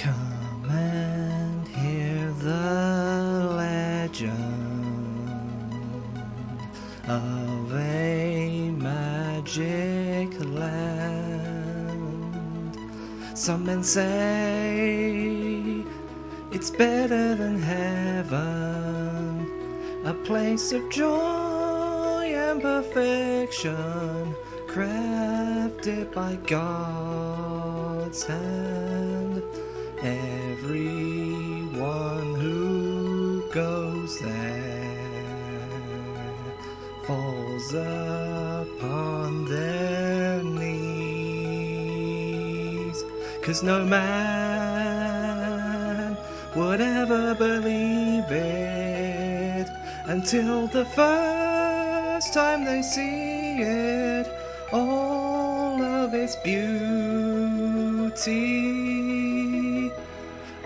Come and hear the legend of a magic land. Some men say it's better than heaven, a place of joy and perfection, crafted by God's hand. Everyone who goes there falls upon their knees, 'cause no man would ever believe it until the first time they see it, all of its beauty.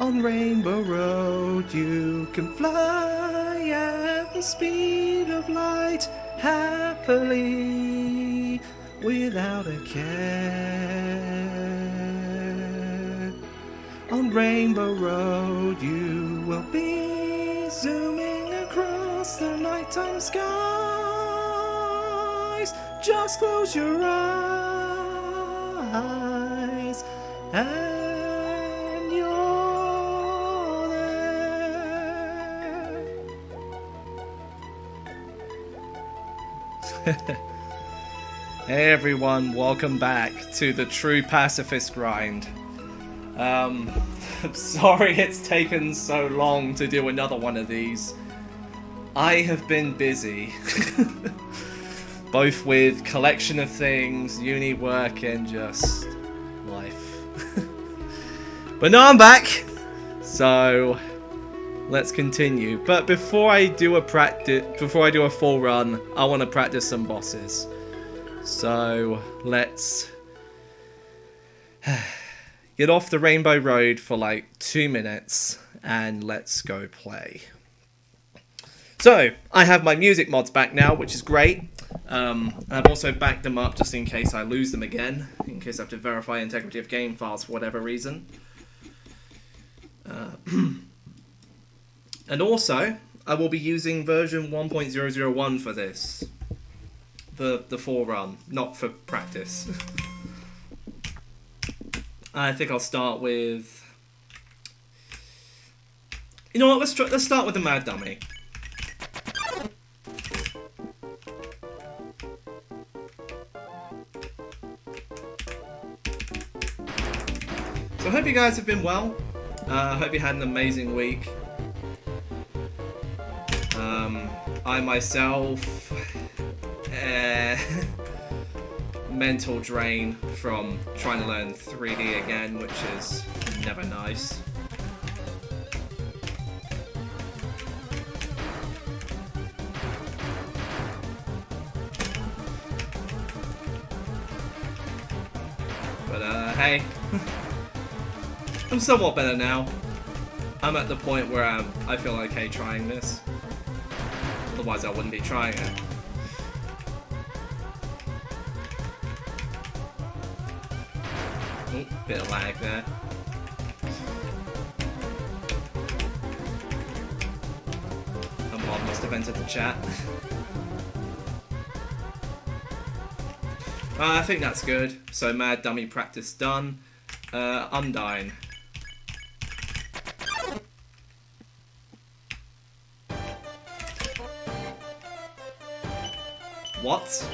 On Rainbow Road you can fly at the speed of light, happily, without a care. On Rainbow Road you will be zooming across the nighttime skies. Just close your eyes and you're there. Hey everyone, welcome back to the True Pacifist Grind. I'm sorry it's taken so long to do another one of these. I have been busy. Both with collection of things, uni work, and just life. But now I'm back! So let's continue. But before I do a full run, I want to practice some bosses. So let's get off the Rainbow Road for like 2 minutes and let's go play. So I have my music mods back now, which is great. I've also backed them up just in case I lose them again, in case I have to verify integrity of game files for whatever reason. And also, I will be using version 1.001 for this. The forerun, not for practice. I think I'll start with... You know what, let's start with the Mad Dummy. So I hope you guys have been well. I hope you had an amazing week. I myself... mental drain from trying to learn 3D again, which is never nice. But hey, I'm somewhat better now. I'm at the point where I feel okay trying this. Otherwise I wouldn't be trying it. Oh, bit of lag there. A mod must have entered the chat. I think that's good. So Mad Dummy practice done. Undyne. What?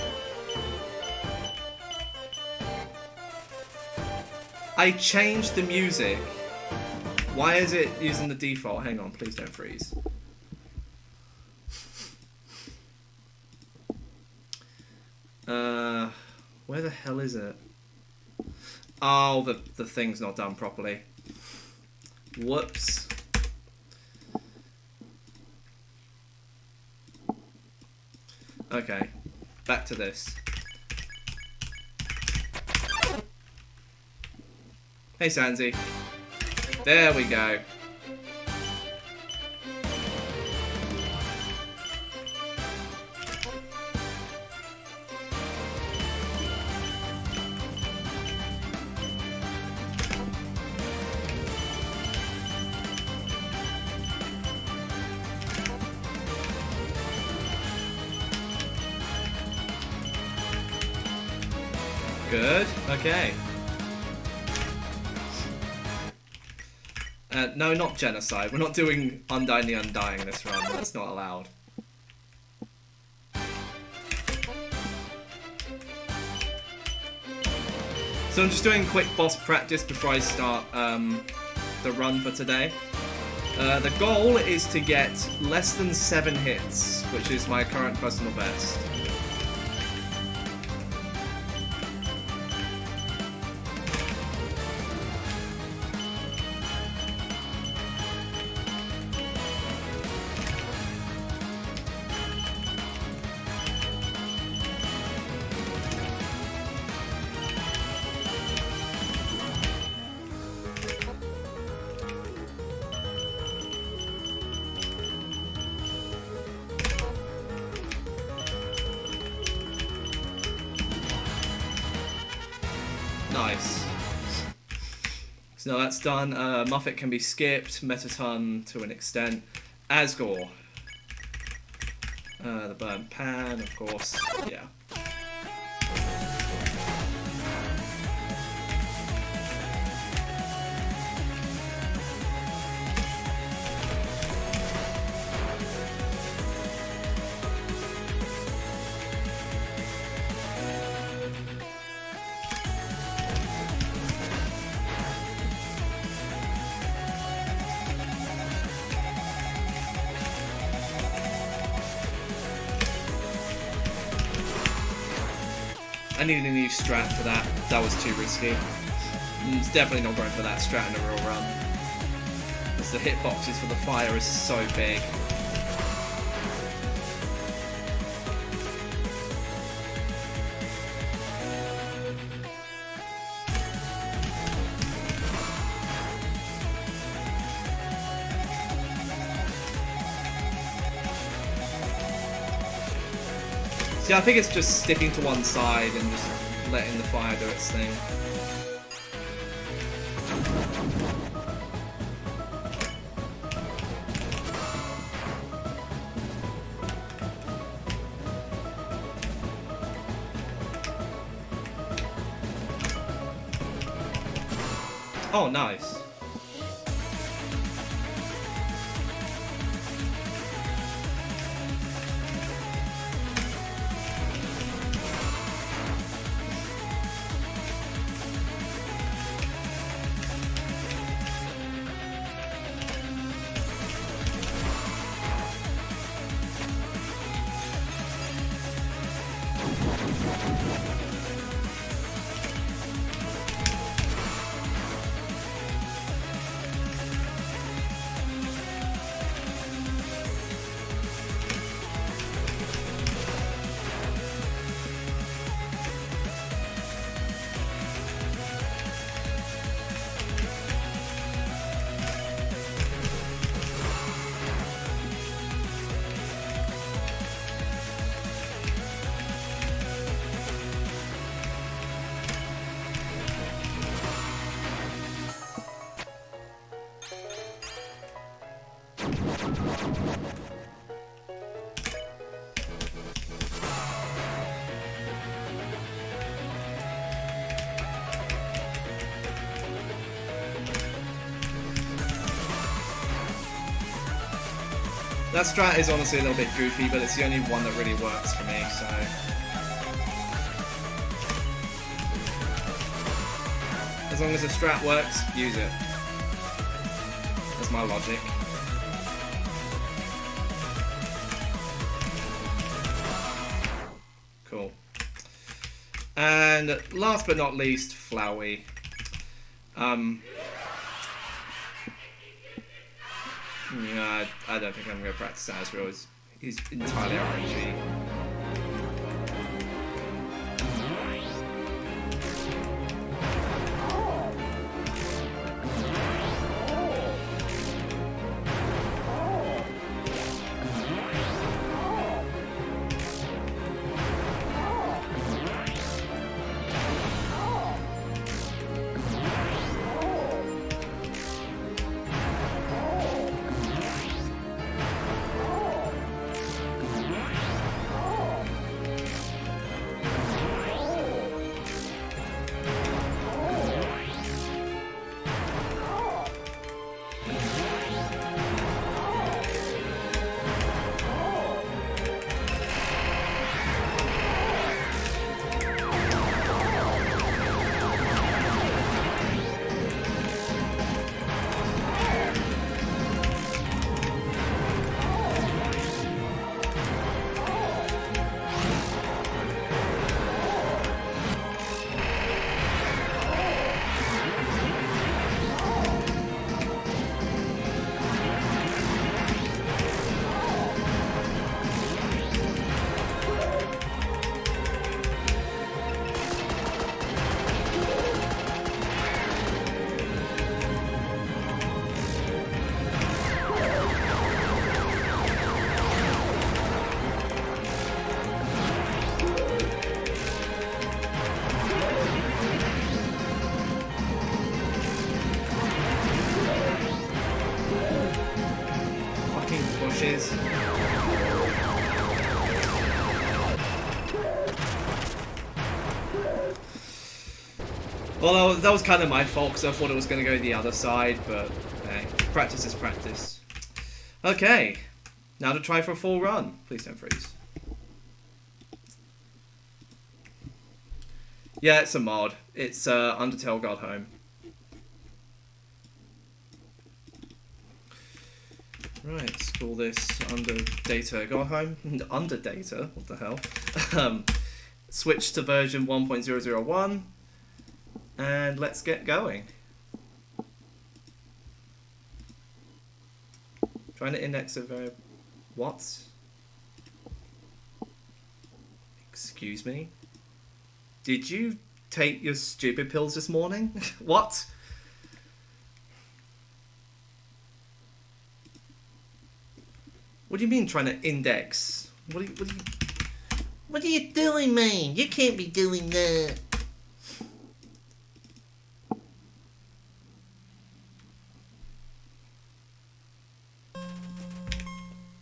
I changed the music. Why is it using the default? Hang on, please don't freeze. Where the hell is it? Oh, the thing's not done properly. Whoops. Okay, back to this. Hey Sansi. There we go. Good. Okay. No, not genocide. We're not doing Undying the Undying this run. That's not allowed. So I'm just doing quick boss practice before I start the run for today. The goal is to get less than 7 hits, which is my current personal best. Nice. So now that's done. Muffet can be skipped. Metaton to an extent. Asgore. The burnt pan, of course. Yeah. I needed a new strat for that. That was too risky. It's definitely not going for that strat in a real run. Because the hitboxes for the fire is so big. See, I think it's just sticking to one side and just letting the fire do its thing. Oh, nice. That strat is honestly a little bit goofy, but it's the only one that really works for me, so... As long as the strat works, use it. That's my logic. Cool. And last but not least, Flowey. Yeah, I don't think I'm going to practice that as real. He's entirely RNG. apologies. Well, that was kind of my fault because I thought it was going to go the other side, but hey, practice is practice. Okay, now to try for a full run. Please don't freeze. Yeah, it's a mod. It's Undertale Got Home. Right, let's call this Underdata Got Home. Underdata? What the hell? Switch to version 1.001. And let's get going. Trying to index a variable. What? Excuse me? Did you take your stupid pills this morning? What? What do you mean trying to index? What are you doing, man? You can't be doing that.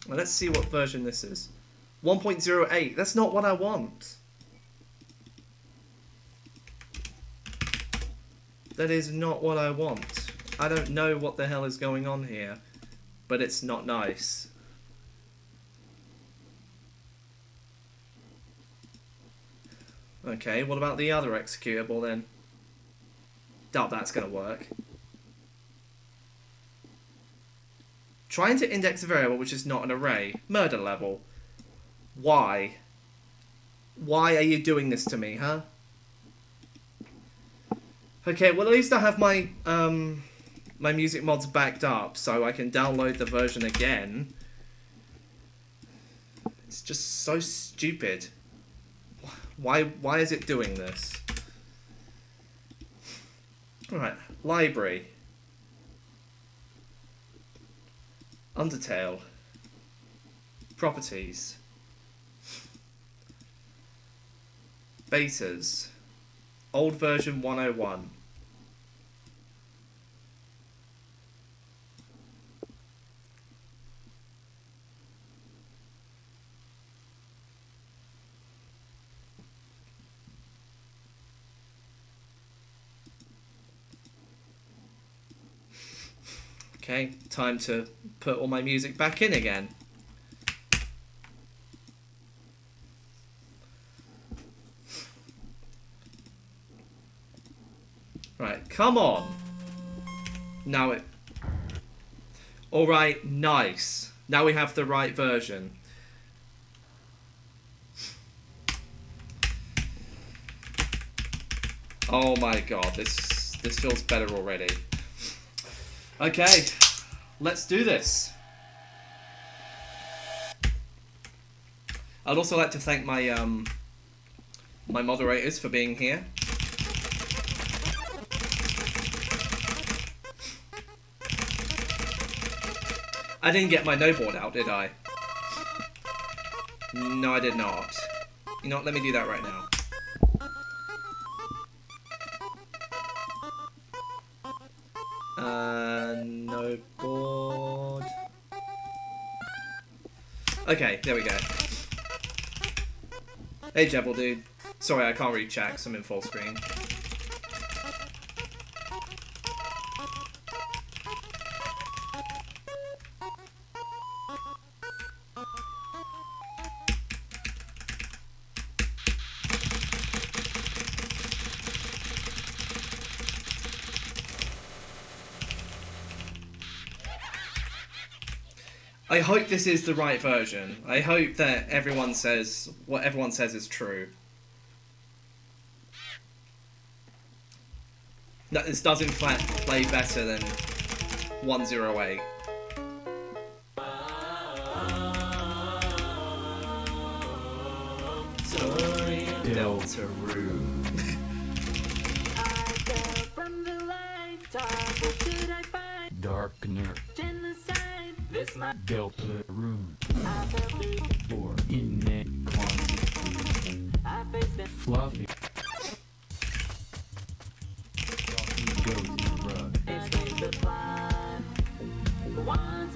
Well, let's see what version this is. 1.08. That's not what I want. That is not what I want. I don't know what the hell is going on here, but it's not nice. Okay, what about the other executable then? Doubt that's gonna work. Trying to index a variable which is not an array. Murder level. Why? Why are you doing this to me, huh? Okay, well at least I have my my music mods backed up, so I can download the version again. It's just so stupid. Why is it doing this? Alright, library. Undertale. Properties. Betas. Old version 101. Okay, time to put all my music back in again. Right, come on. Now it... Alright, nice. Now we have the right version. Oh my god, this feels better already. Okay, let's do this. I'd also like to thank my my moderators for being here. I didn't get my no board out, did I? No, I did not. You know what, let me do that right now. No board. Okay, there we go. Hey, Jebel dude. Sorry, I can't read chat 'cause I'm in full screen. I hope this is the right version. I hope that everyone says what everyone says is true. That this does in fact play better than 108. Story Delta Room. Darkner. This my Delta Room. For inequality. Fluffy. Goatee rug. Alive.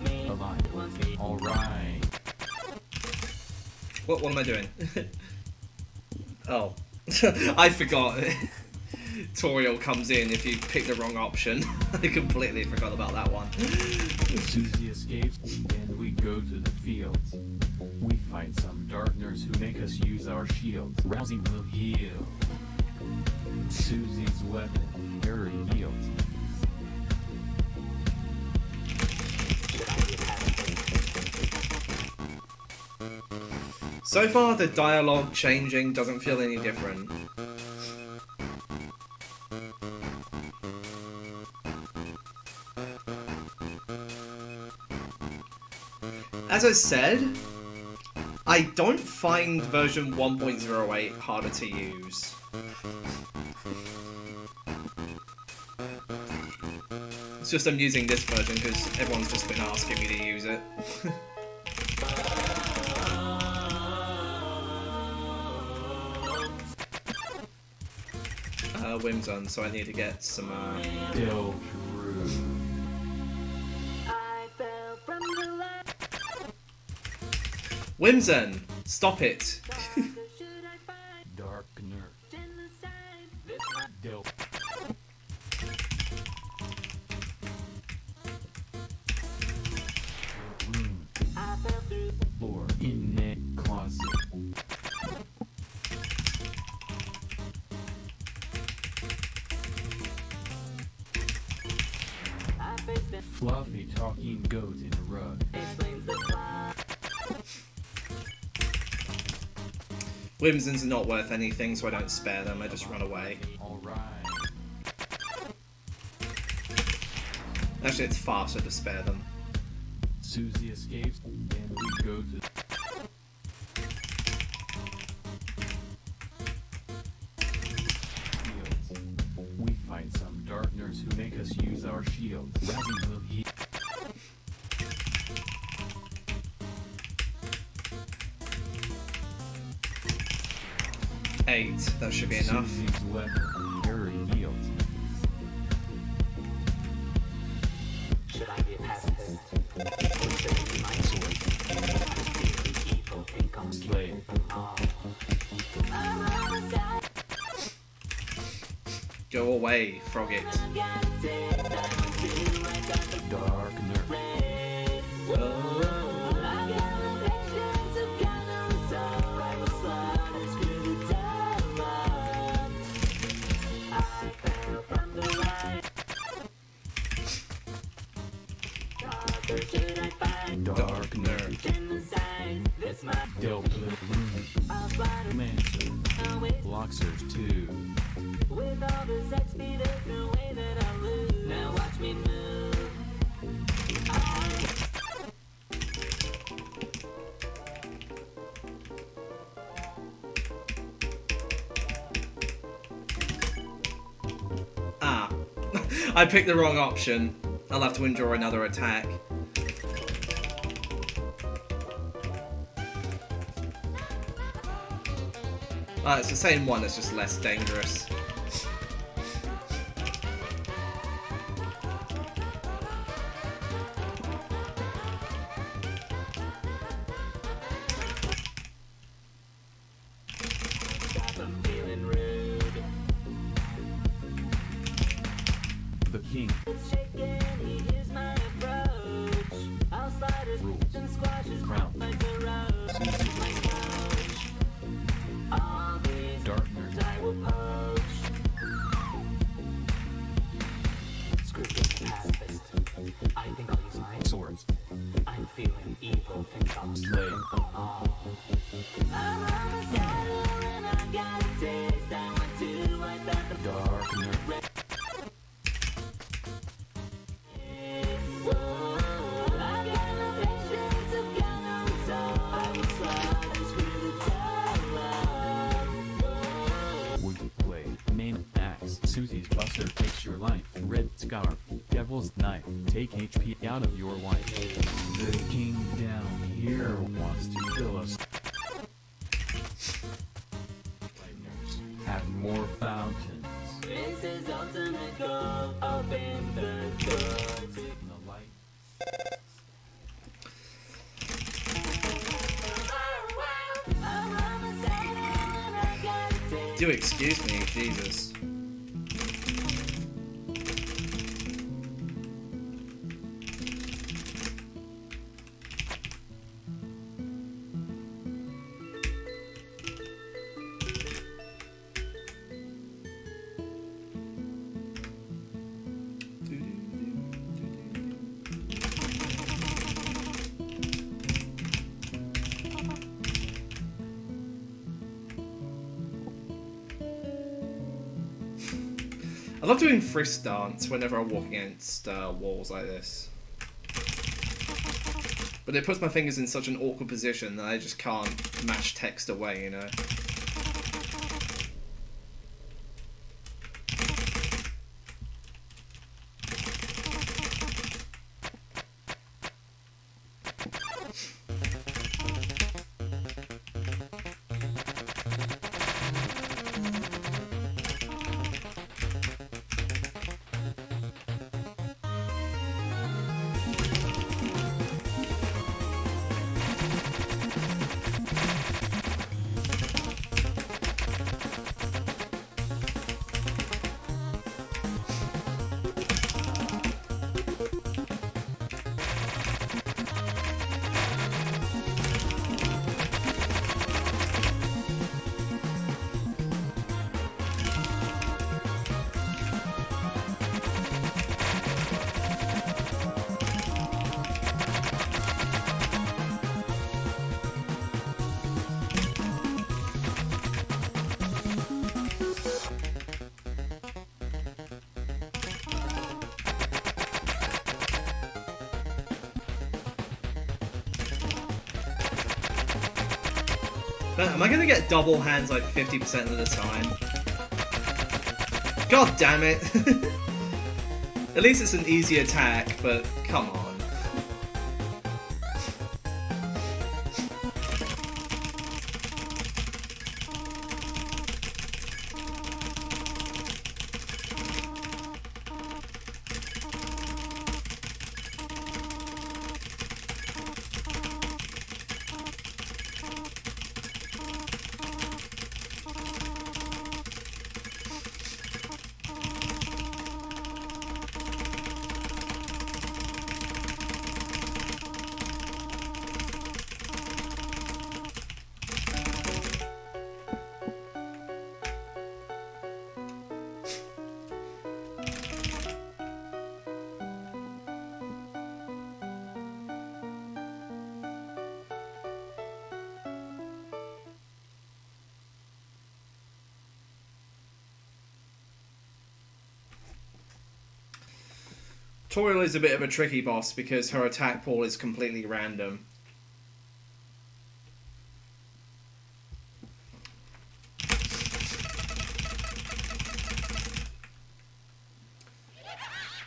Alright. What am I doing? Oh. I forgot. Tutorial comes in if you pick the wrong option. I completely forgot about that one. Susie escapes, and we go to the fields. We fight some darkners who make us use our shields. Rousey will heal. Susie's weapon, Harry yields. So far, the dialogue changing doesn't feel any different. As I said, I don't find version 1.08 harder to use. It's just I'm using this version because everyone's just been asking me to use it. Whims on, so I need to get some Still true. Whimson! Stop it! Darkner. Dope. Room. Floor. In a closet. Fluffy talking goat in a rug. Whimsons are not worth anything, so I don't spare them, I just run away. Alright. Actually, it's faster to spare them. Susie escapes, and we go to... fields. We fight some darkners who make us use our shields. Rousey will heal. Eight, that should be enough. Susie's weapon, Harry yields. Should I be a pacifist? Or should I be my sword? Evil can come Slay. Go away, Frogget. Darkner. Darkner. Dope room. Mansion. Bloxers 2. With all the sex speed, there's no way that I'll lose. Now watch me move. Ah. I picked the wrong option. I'll have to endure another attack. It's the same one, it's just less dangerous. I'm feeling rude. The king. It's shaking, he hears my approach. I'll slide his Rules. and squash his Crown. like the road. Susie. My coach. All these Darkner. I will poach. Screw being a pacifist. I think I'll use my Swords. I'm feeling evil, think I'll Slay. I'm on the saddle and I got a taste. I want to wipe out the Darkner. I got no patience, I've got no soul. I will slide and screw the tower. Would play. Main axe. Susie's buster takes your life. Red scarf. Devil's knife. Take HP out of your wife. The king down here wants to kill us. Have more fountains. This is ultimate goal. Open the door to In the light. Do excuse me, Jesus. I love doing frisk dance whenever I walk against walls like this. But it puts my fingers in such an awkward position that I just can't match text away, you know? But am I gonna get double hands like 50% of the time? God damn it! At least it's an easy attack, but come on. Toriel is a bit of a tricky boss because her attack pool is completely random.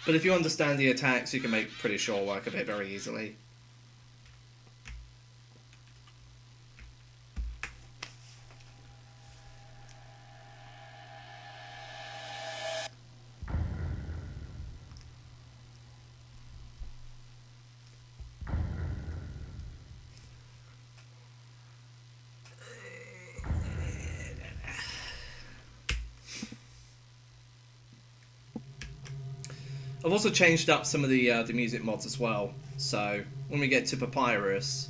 But if you understand the attacks, you can make pretty sure work of it very easily. I've also changed up some of the music mods as well, so when we get to Papyrus,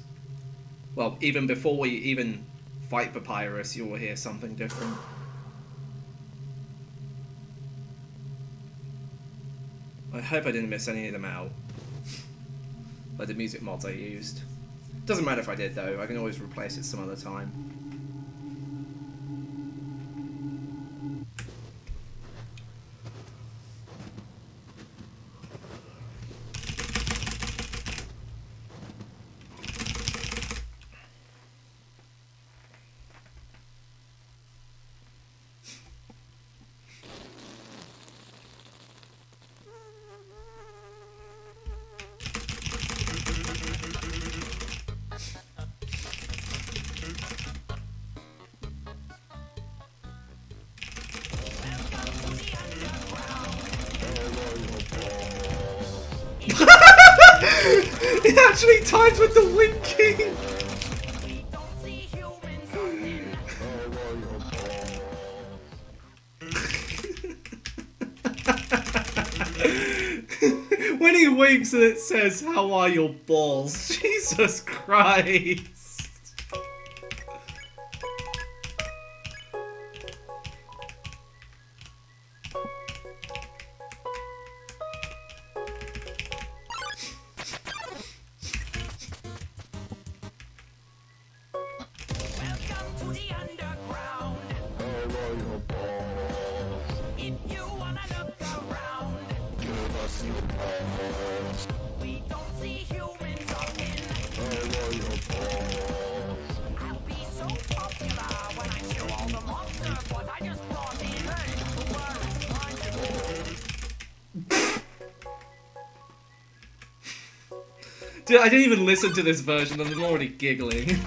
well, even before we even fight Papyrus, you will hear something different. I hope I didn't miss any of them out, like the music mods I used. Doesn't matter if I did though, I can always replace it some other time. It actually times with the winking! When he winks and it says, "How are your balls?" Jesus Christ. Welcome to the underground. If you wanna look around, we don't see humans often. I'll be so popular when I show all the monsters what I just brought in. Dude, I didn't even listen to this version and I'm already giggling.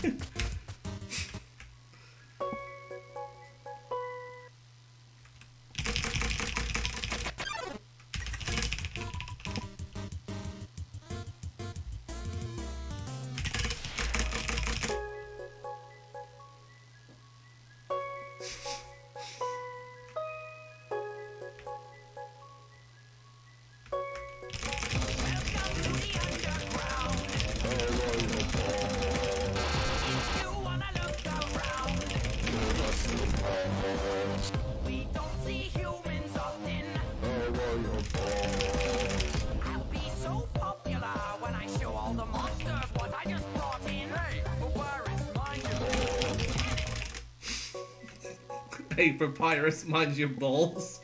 We don't see humans often. I'll be so popular when I show all the monsters what I just brought in. Hey, Papyrus, mind your Hey, Papyrus, mind your balls.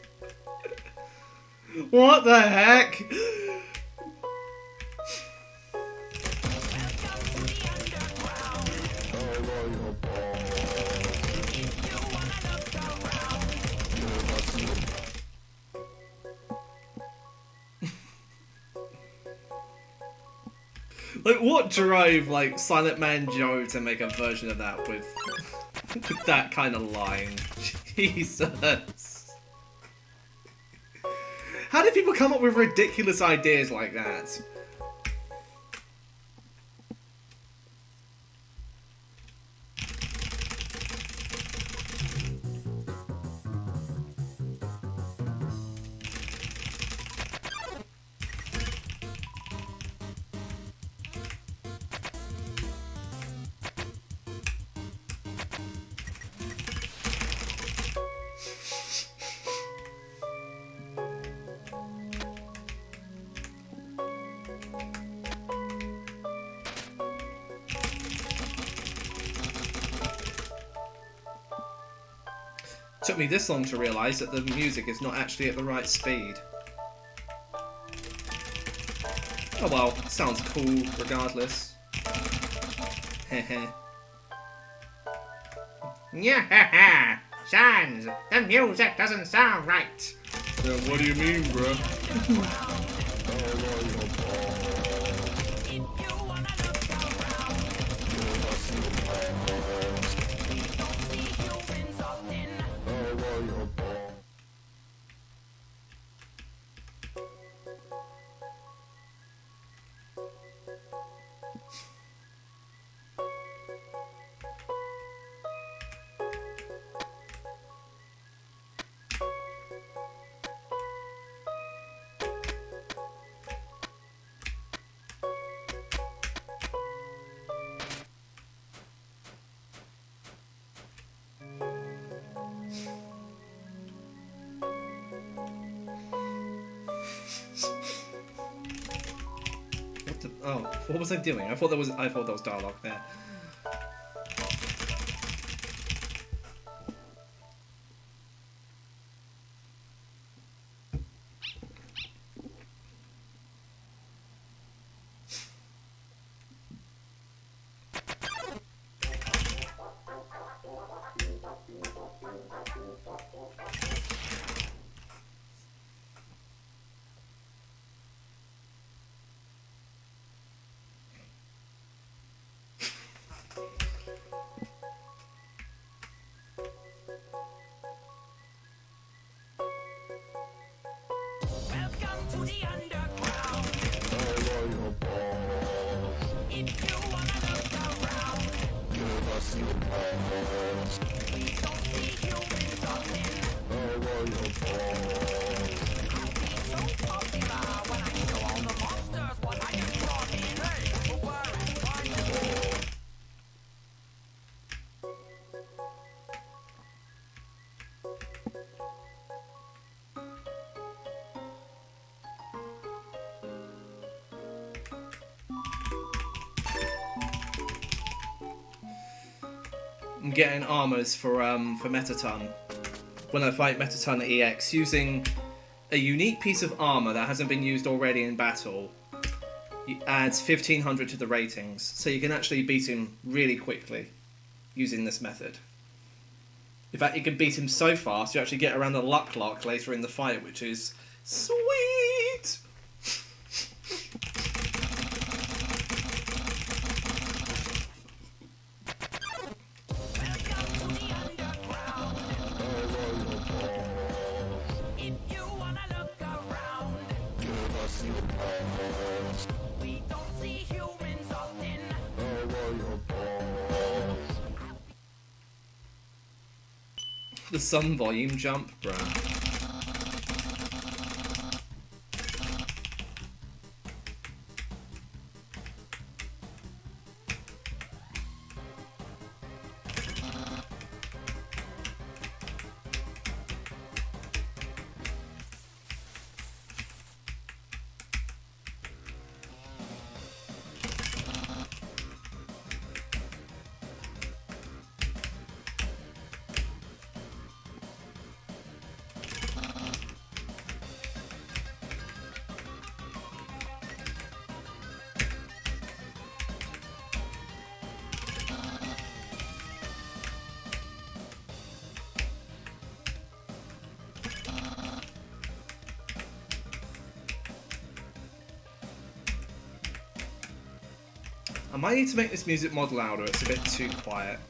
What the heck? Welcome to the underground. If you wanna look around, Like, what drove, like, Silent Man Joe to make a version of that with that kind of line? Jesus. How do people come up with ridiculous ideas like that? Took me this long to realise that the music is not actually at the right speed. Oh well, sounds cool regardless. Heh. Yeah, Sans, the music doesn't sound right. What do you mean, bruh? if you wanna look around, we don't see humans often. Oh, what was I doing? I thought there was dialogue there. Welcome to the underground. If you wanna look around, we don't see humans often. I'll be so popular I'm getting armors for Metaton. When I fight Metaton EX, using a unique piece of armor that hasn't been used already in battle, it adds 1500 to the ratings, so you can actually beat him really quickly using this method. In fact, you can beat him so fast you actually get around the luck lock later in the fight, which is sweet! Welcome to the underground. If you wanna look around, we don't see humans often. The sun volume jump, bruh. I might need to make this music mod louder, it's a bit too quiet.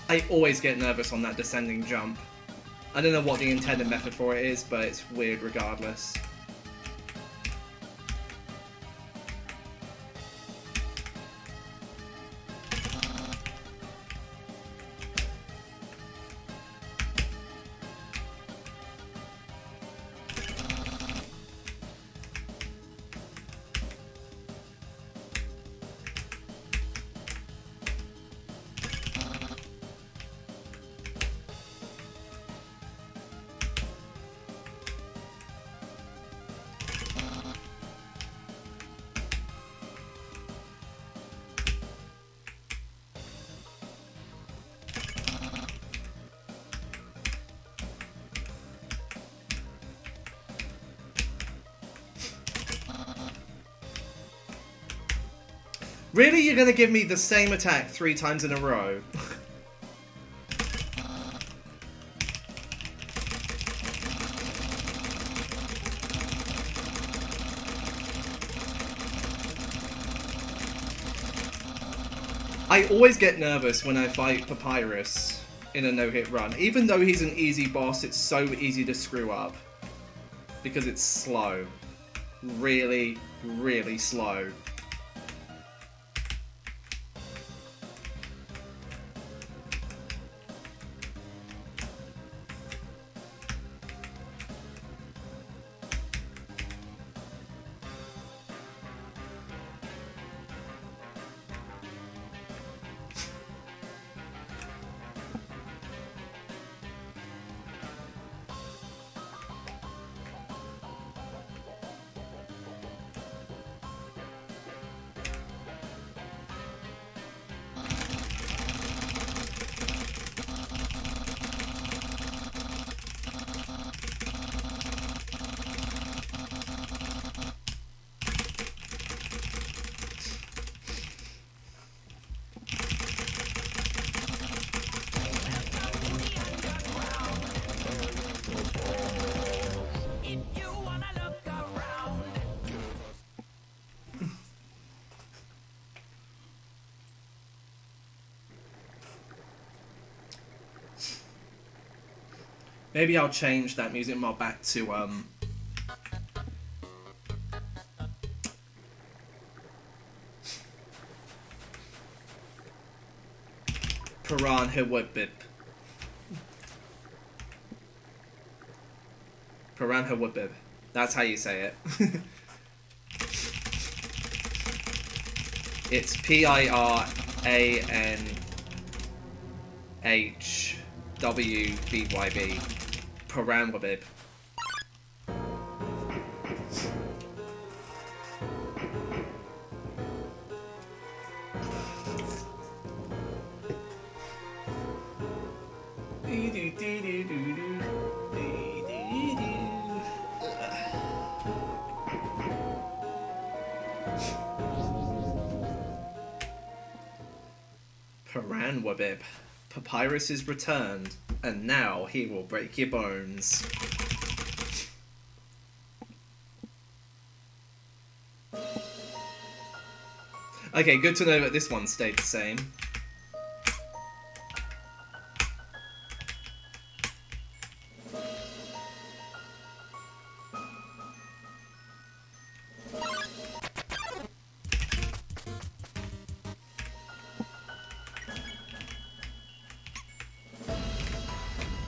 I always get nervous on that descending jump. I don't know what the intended method for it is, but it's weird regardless. Really? You're gonna give me the same attack 3 times in a row? I always get nervous when I fight Papyrus in a no-hit run. Even though he's an easy boss, it's so easy to screw up. Because it's slow. Really, really slow. Maybe I'll change that music mod back to Piranha Woodbip. Piranha Woodbip. That's how you say it. It's Piranhwbyb. Piranhwybib. Piranhwybib. Papyrus is returned, and now he will break your bones. Okay, good to know that this one stayed the same.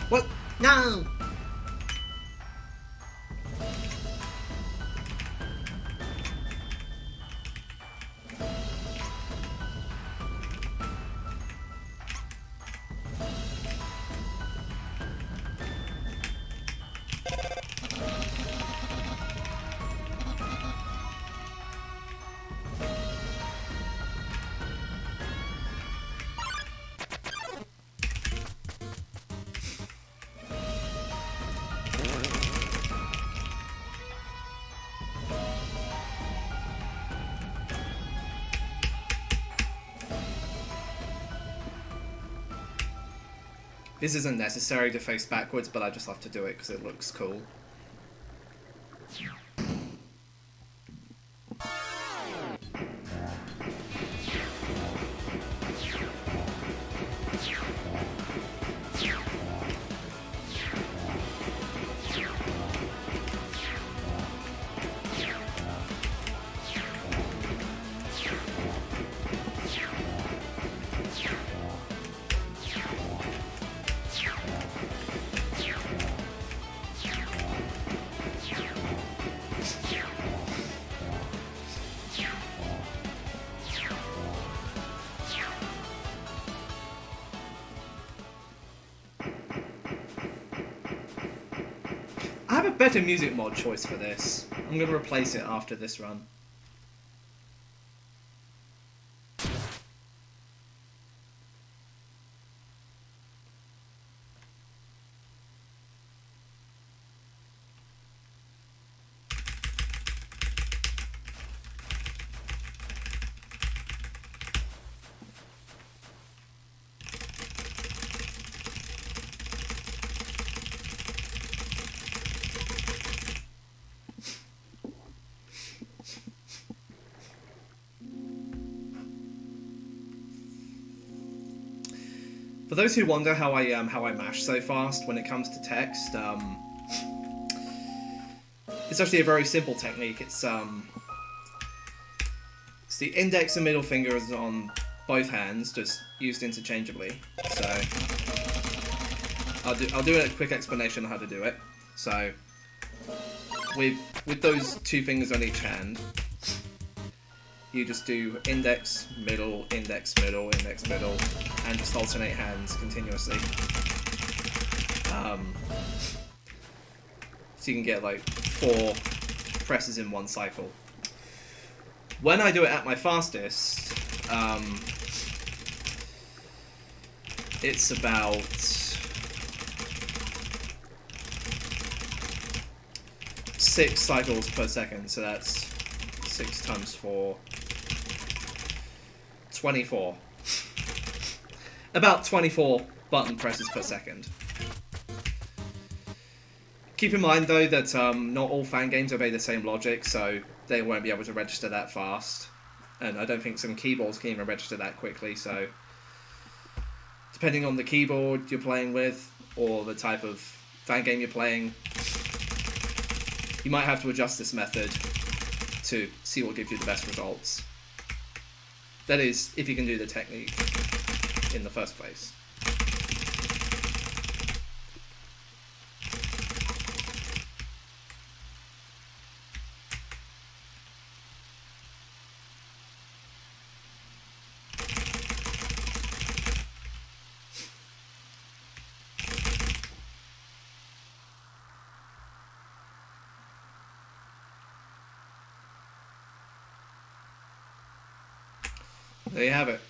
What? No! This isn't necessary to face backwards, but I just have to do it because it looks cool. I have a better music mod choice for this. I'm going to replace it after this run. For those who wonder how I mash so fast when it comes to text, it's actually a very simple technique. It's the index and middle fingers on both hands, just used interchangeably. So I'll do a quick explanation on how to do it. So with those two fingers on each hand, you just do index, middle, index, middle, index, middle, and just alternate hands continuously. So you can get like 4 presses in one cycle. When I do it at my fastest, it's about 6 cycles per second, so that's 6 times 4. 24. About 24 button presses per second. Keep in mind though that not all fan games obey the same logic, so they won't be able to register that fast. And I don't think some keyboards can even register that quickly, so depending on the keyboard you're playing with, or the type of fan game you're playing, you might have to adjust this method to see what gives you the best results. That is, if you can do the technique in the first place. There you have it.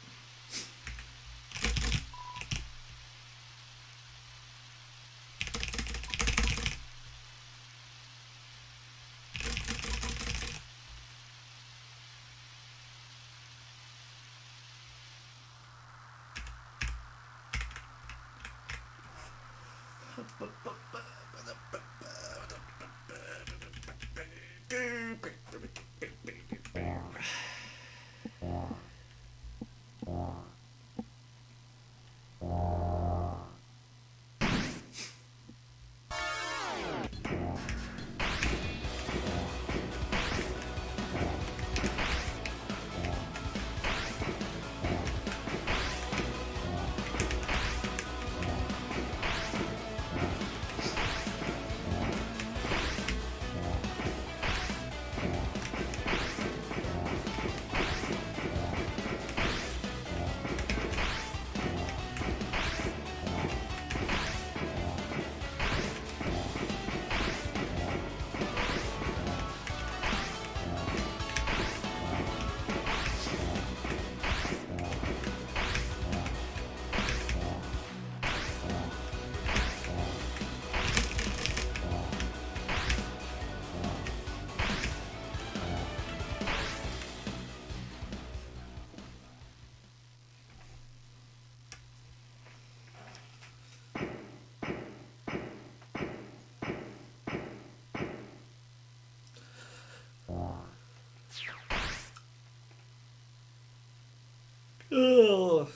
Ugh.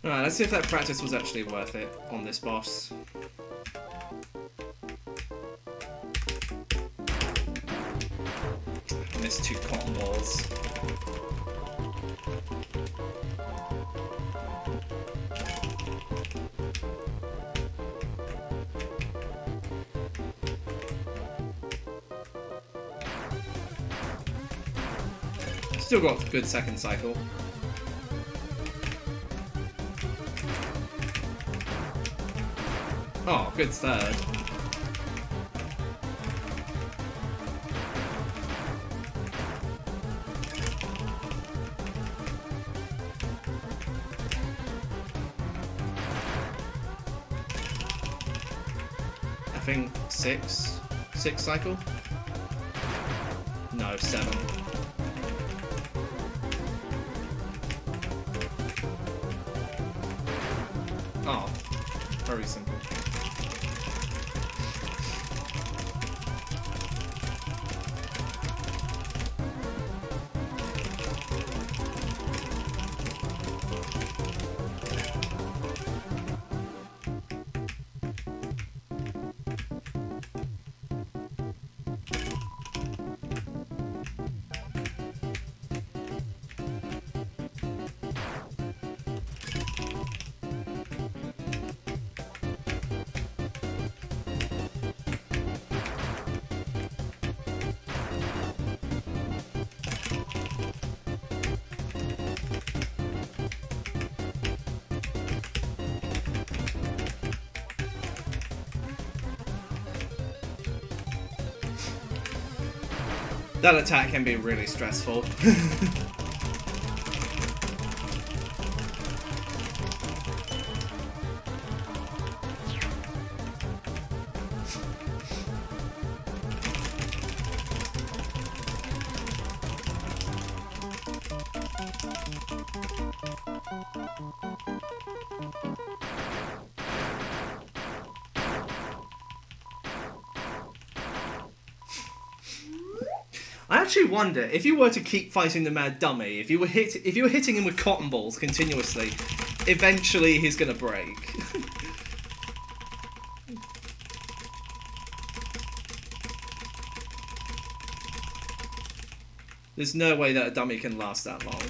Alright, let's see if that practice was actually worth it on this boss. Missed 2 cotton balls. Still got a good second cycle. Oh, good third. I think 6 cycle? No, 7. Oh, very simple. That attack can be really stressful. I actually wonder if you were to keep fighting the mad dummy, if you were hitting him with cotton balls continuously, eventually he's gonna break. There's no way that a dummy can last that long.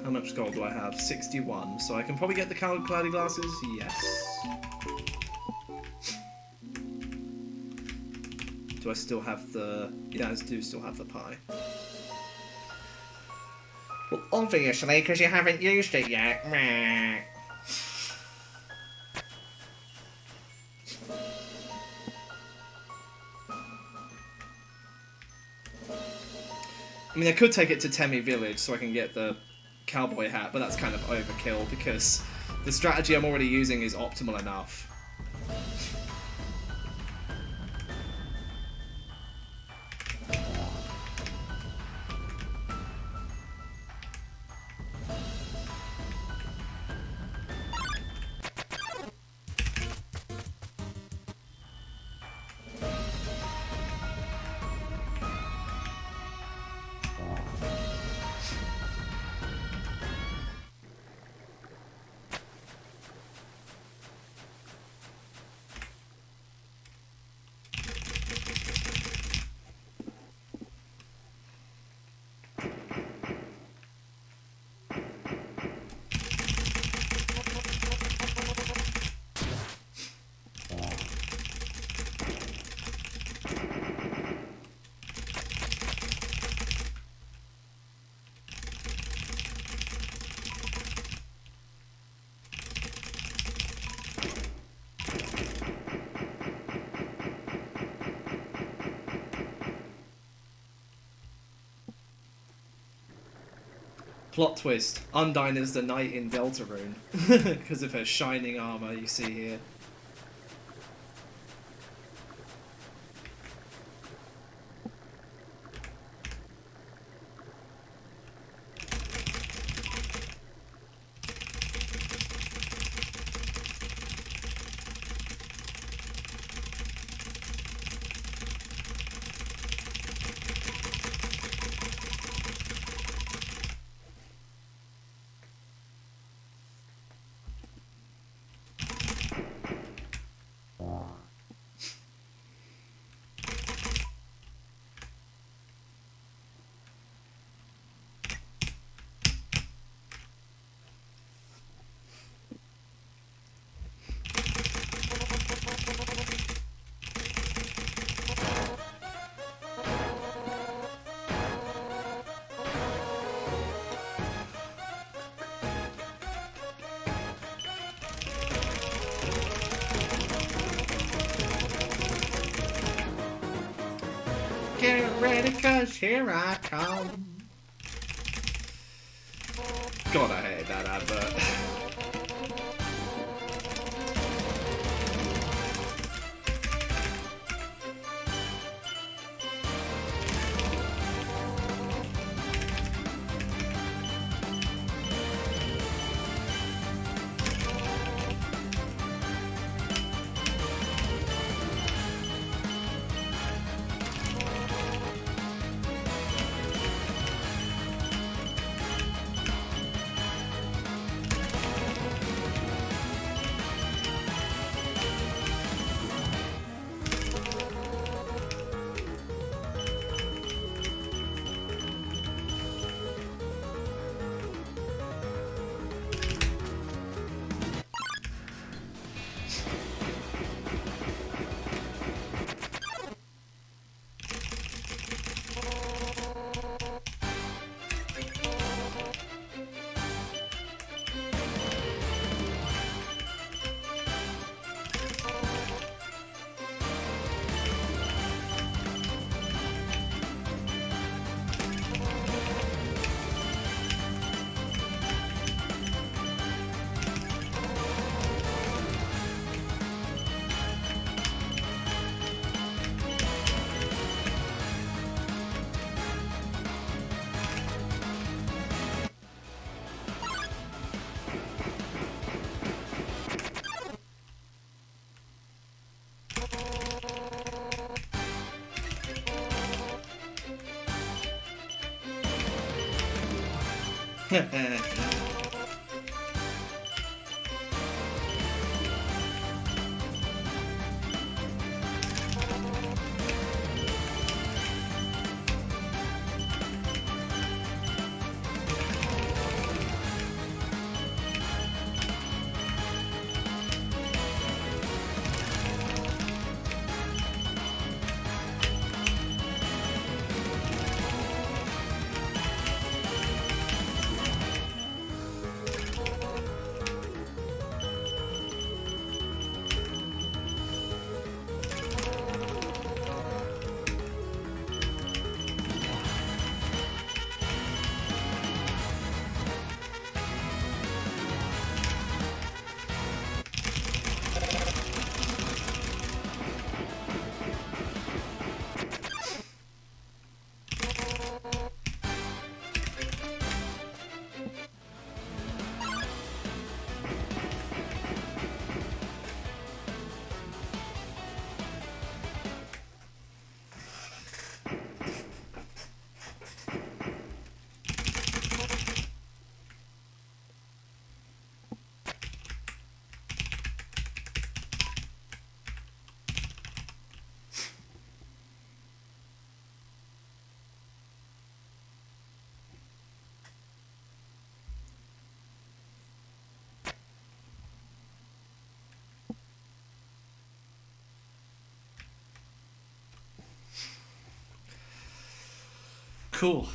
How much gold do I have? 61. So I can probably get the cloudy glasses? Yes. Do I still have the... Yeah, I do still have the pie. Well, obviously, because you haven't used it yet. Meh. I mean, I could take it to Temi Village so I can get the cowboy hat, but that's kind of overkill because the strategy I'm already using is optimal enough. Plot twist, Undyne is the knight in Deltarune because of her shining armor you see here. Get ready, cause here I come. God, I hate that advert. Cool.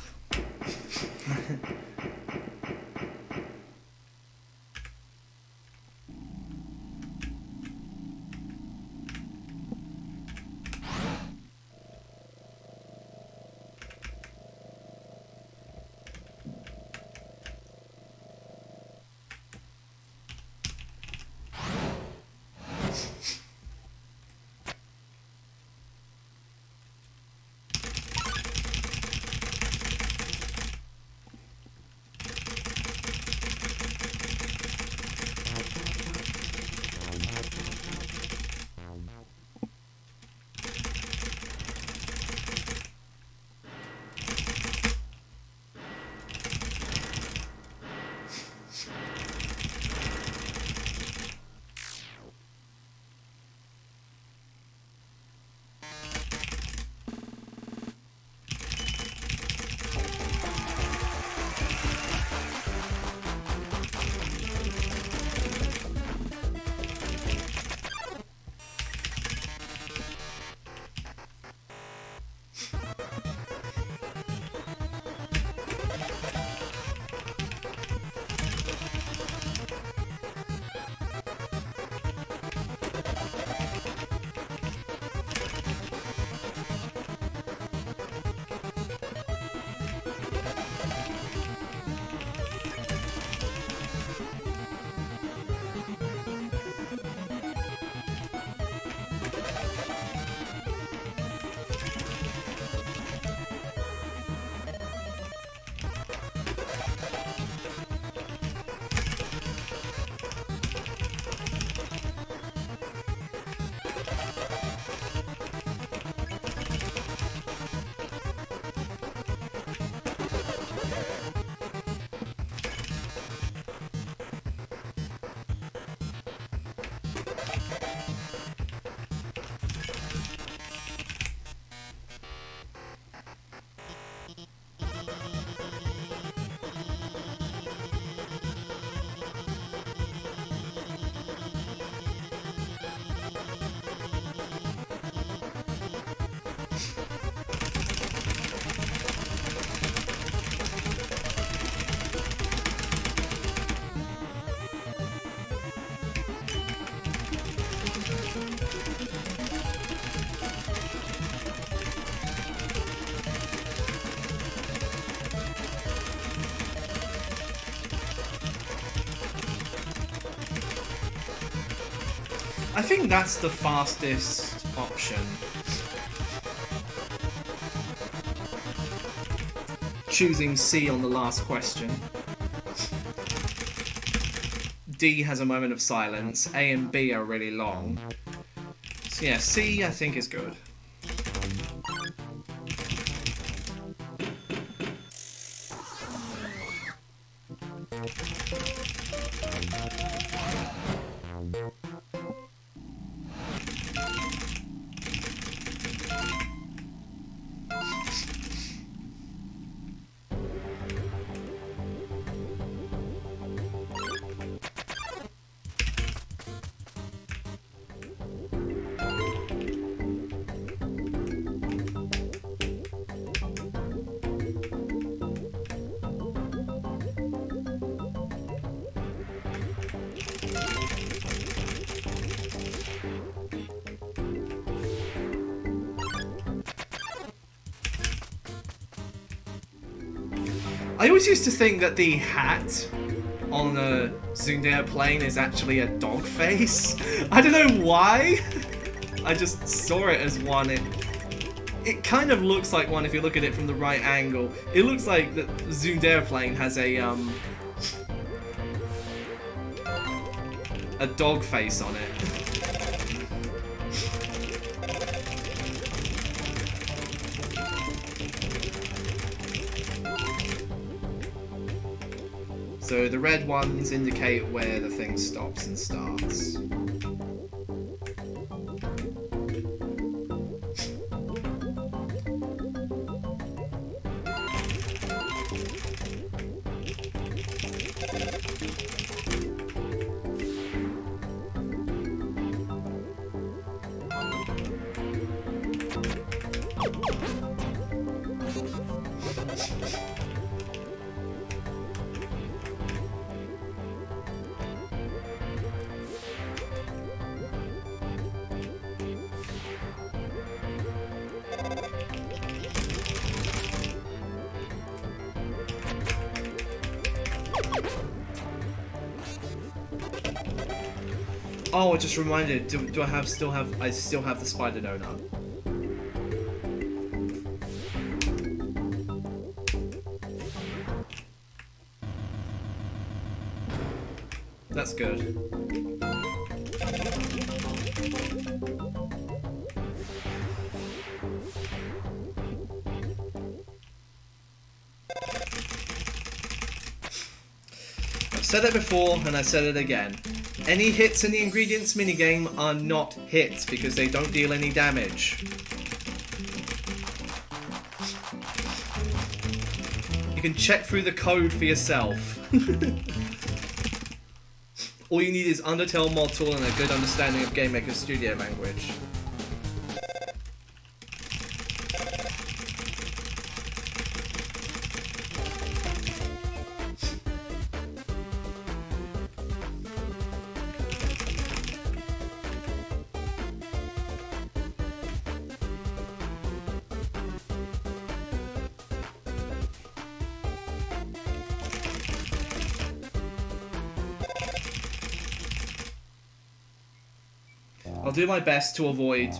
I think that's the fastest option. Choosing C on the last question. D has a moment of silence. A and B are really long. So yeah, C I think is good. I always used to think that the hat on a zoomed airplane is actually a dog face. I don't know why. I just saw it as one. It kind of looks like one if you look at it from the right angle. It looks like the zoomed airplane has a dog face on it. So the red ones indicate where the thing stops and starts. Oh, I just reminded. Do I still have the spider donut? That's good. I've said it before and I said it again. Any hits in the ingredients minigame are not hits because they don't deal any damage. You can check through the code for yourself. All you need is Undertale mod tool and a good understanding of Game Maker Studio language. I'll do my best to avoid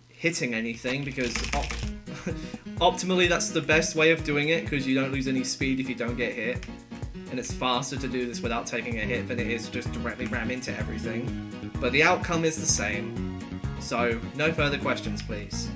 hitting anything because optimally that's the best way of doing it because you don't lose any speed if you don't get hit. And it's faster to do this without taking a hit than it is to just directly ram into everything. But the outcome is the same. So, no further questions, please.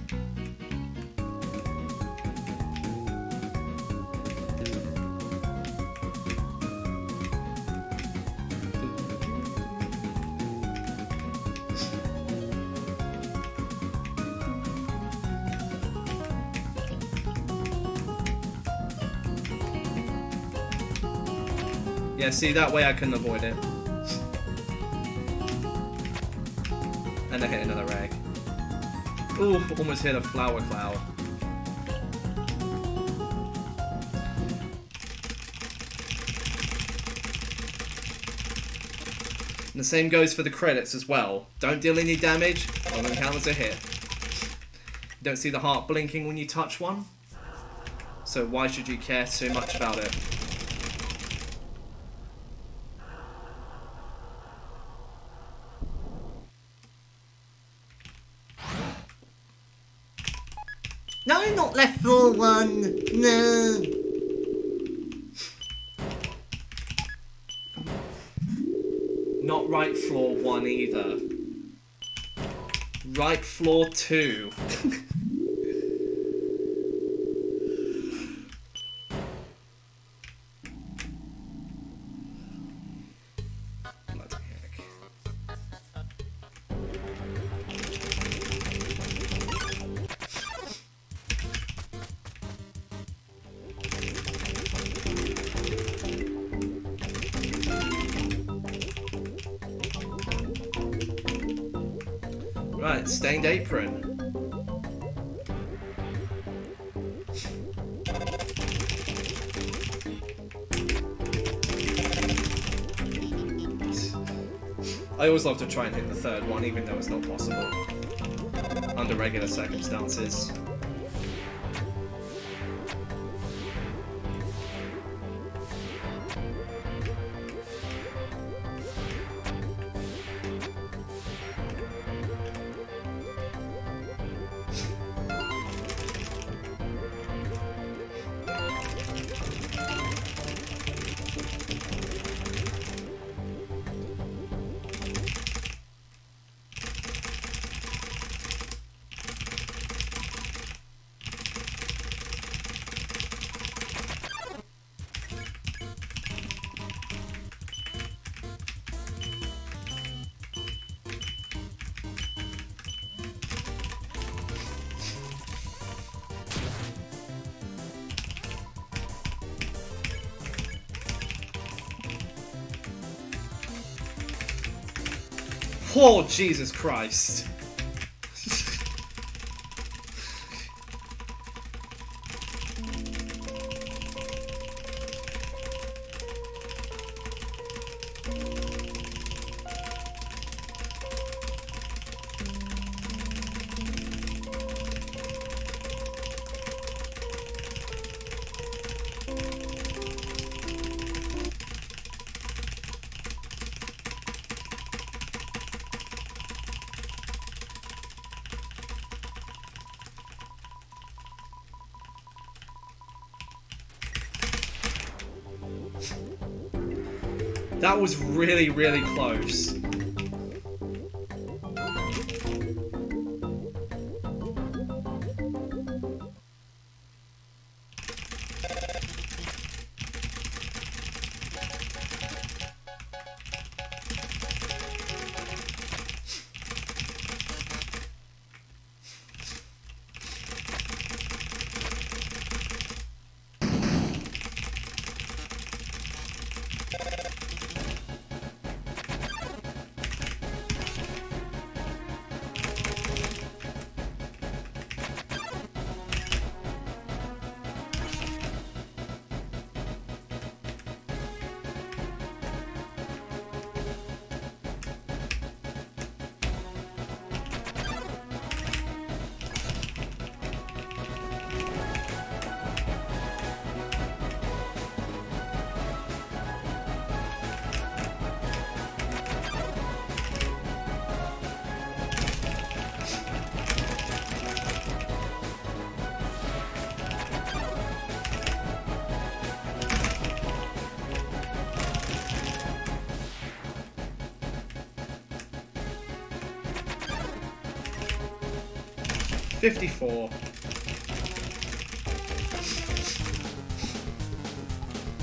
Yeah, see, that way I couldn't avoid it. And I hit another egg. Ooh, almost hit a flower cloud. And the same goes for the credits as well. Don't deal any damage, on them count as a hit. You don't see the heart blinking when you touch one, so why should you care so much about it? No, not left floor one. No. Not right floor 1 either. Right floor 2. Right, stained apron. I always love to try and hit the third one, even though it's not possible under regular circumstances. Oh, Jesus Christ. That was really, really close. $54.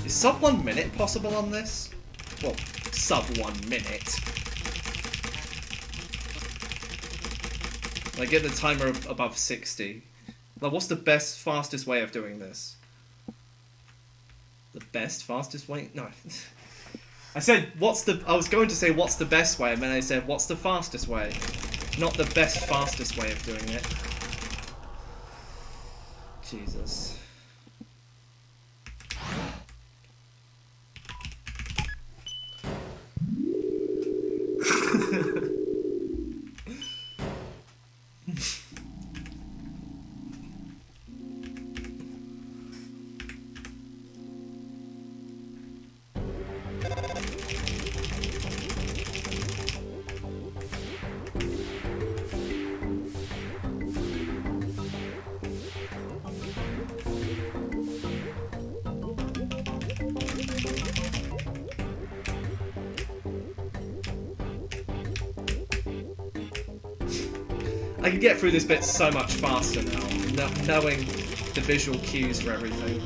Is sub 1 minute possible on this? Well, sub 1 minute. Like, get the timer above 60. Like, what's the best, fastest way of doing this? The best, fastest way? No. I said, I was going to say, what's the best way, and then I said, what's the fastest way? Not the best, fastest way of doing it. Jesus. I can get through this bit so much faster now, knowing the visual cues for everything.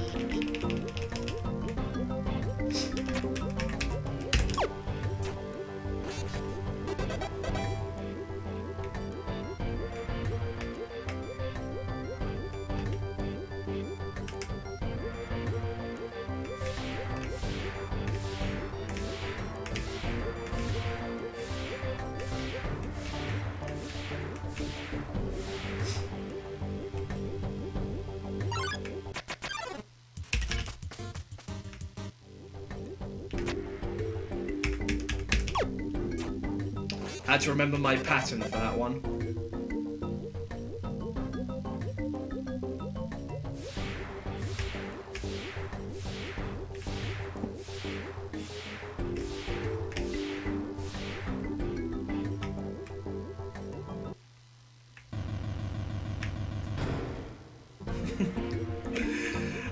I had to remember my pattern for that one.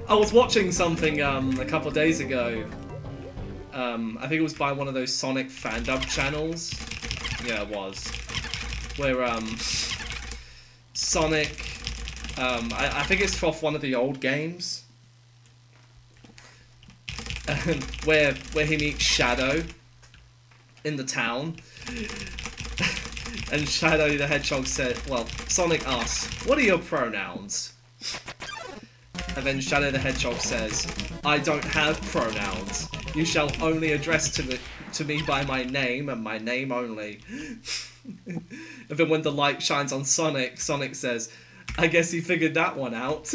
I was watching something a couple of days ago. I think it was by one of those Sonic fan-dub channels. Yeah, it was. Where Sonic, I think it's off one of the old games, where he meets Shadow in the town, and Shadow the Hedgehog said, well, Sonic asks, "What are your pronouns?" And then Shadow the Hedgehog says, "I don't have pronouns. You shall only address to me by my name and my name only." And then when the light shines on Sonic, Sonic says, "I guess he figured that one out."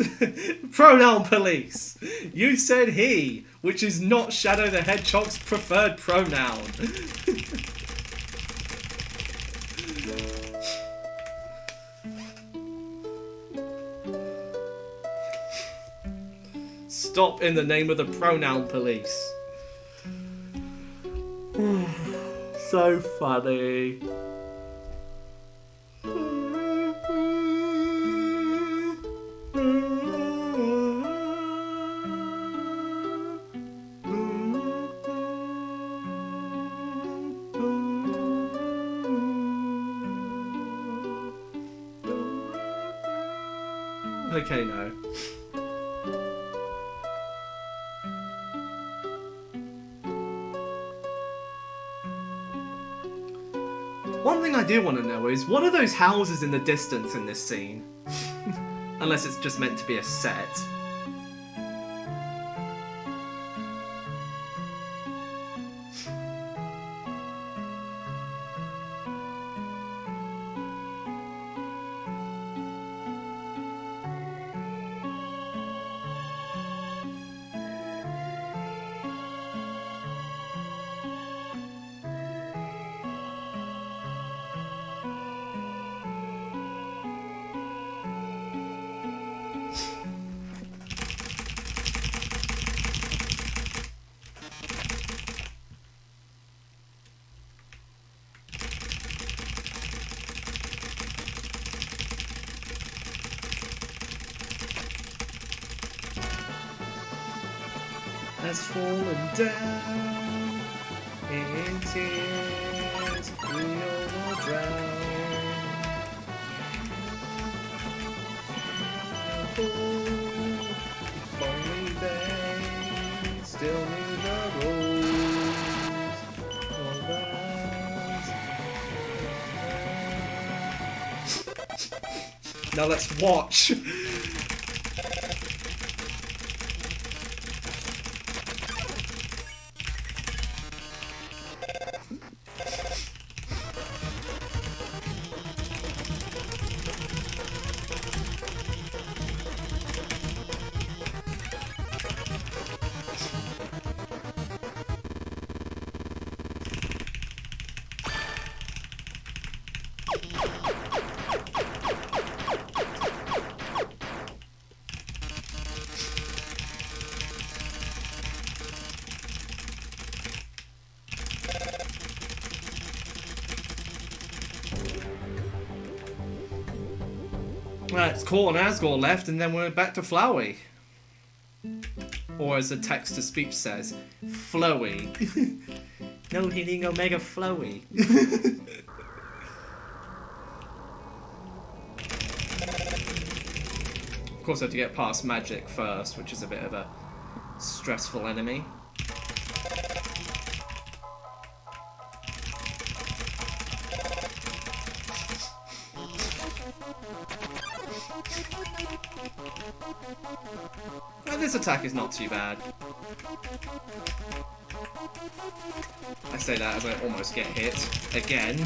Pronoun police! You said he, which is not Shadow the Hedgehog's preferred pronoun. Stop in the name of the pronoun police. So funny. Okay, no. One thing I do want to know is, what are those houses in the distance in this scene? Unless it's just meant to be a set. Has fallen down in tears, we all will drown. Oh, if only they still knew the rules of us. Now let's watch. Right, it's Cole and Asgore left, and then we're back to Flowey. Or as the text-to-speech says, Flowy. No hitting Omega Flowy. Of course, I have to get past Magic first, which is a bit of a stressful enemy. This attack is not too bad. I say that as I almost get hit again.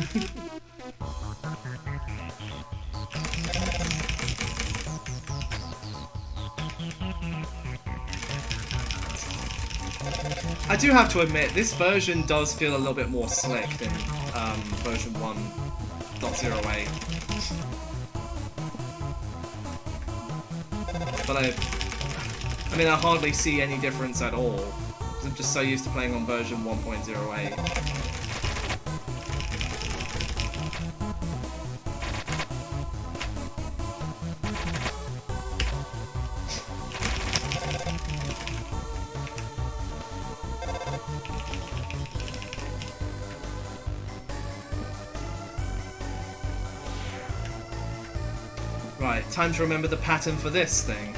I do have to admit, this version does feel a little bit more slick than version 1.08. But I mean, I hardly see any difference at all, because I'm just so used to playing on version 1.08. Right, time to remember the pattern for this thing.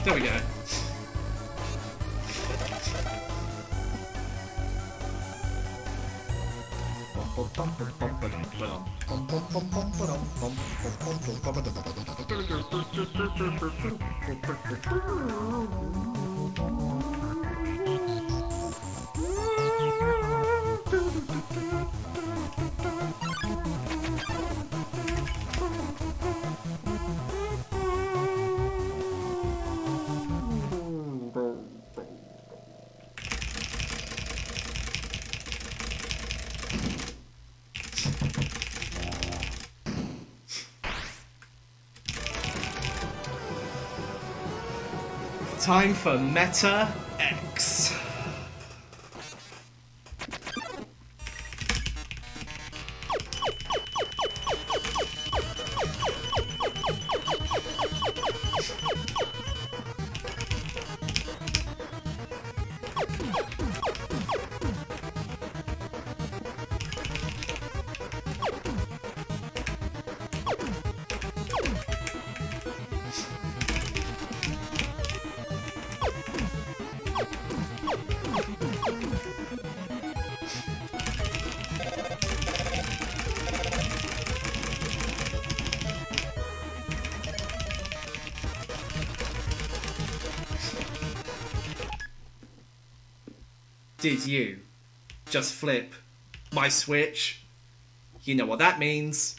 There we go. Time for Meta X. Did you just flip my Switch? You know what that means.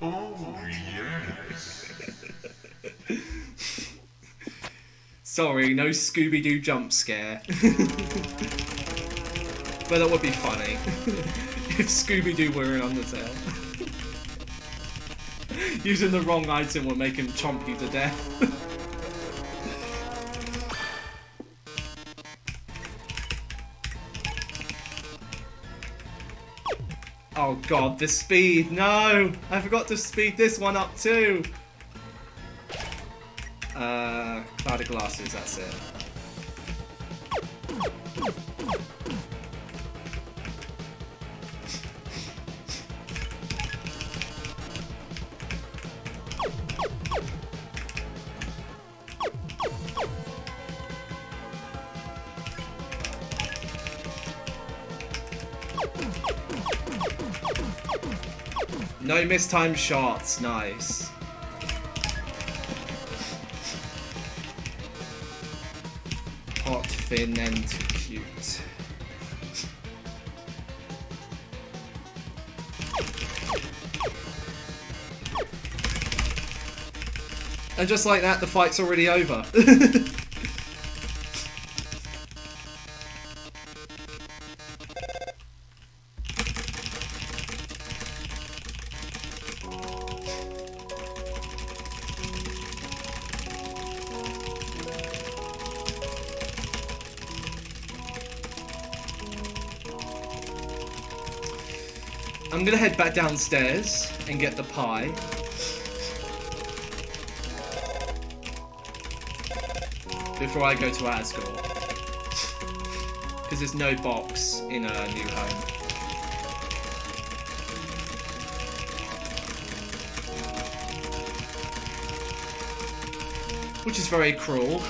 Oh, yes. Sorry, no Scooby-Doo jump scare. But that would be funny if Scooby-Doo were in Undertale. Using the wrong item will make him chomp you to death. Oh god, the speed! No! I forgot to speed this one up too! Clouded glasses, that's it. No mistimed shots, nice. Hot, thin, and cute. And just like that, the fight's already over. I'm gonna head back downstairs and get the pie. Before I go to Asgore. Because there's no box in a new home. Which is very cruel.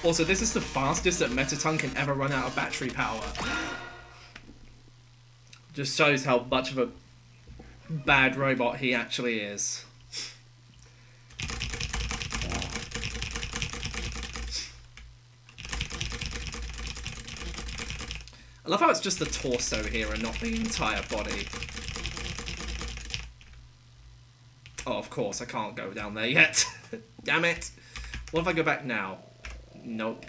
Also, this is the fastest that Metaton can ever run out of battery power. Just shows how much of a bad robot he actually is. I love how it's just the torso here and not the entire body. Oh, of course, I can't go down there yet. Damn it. What if I go back now? Nope.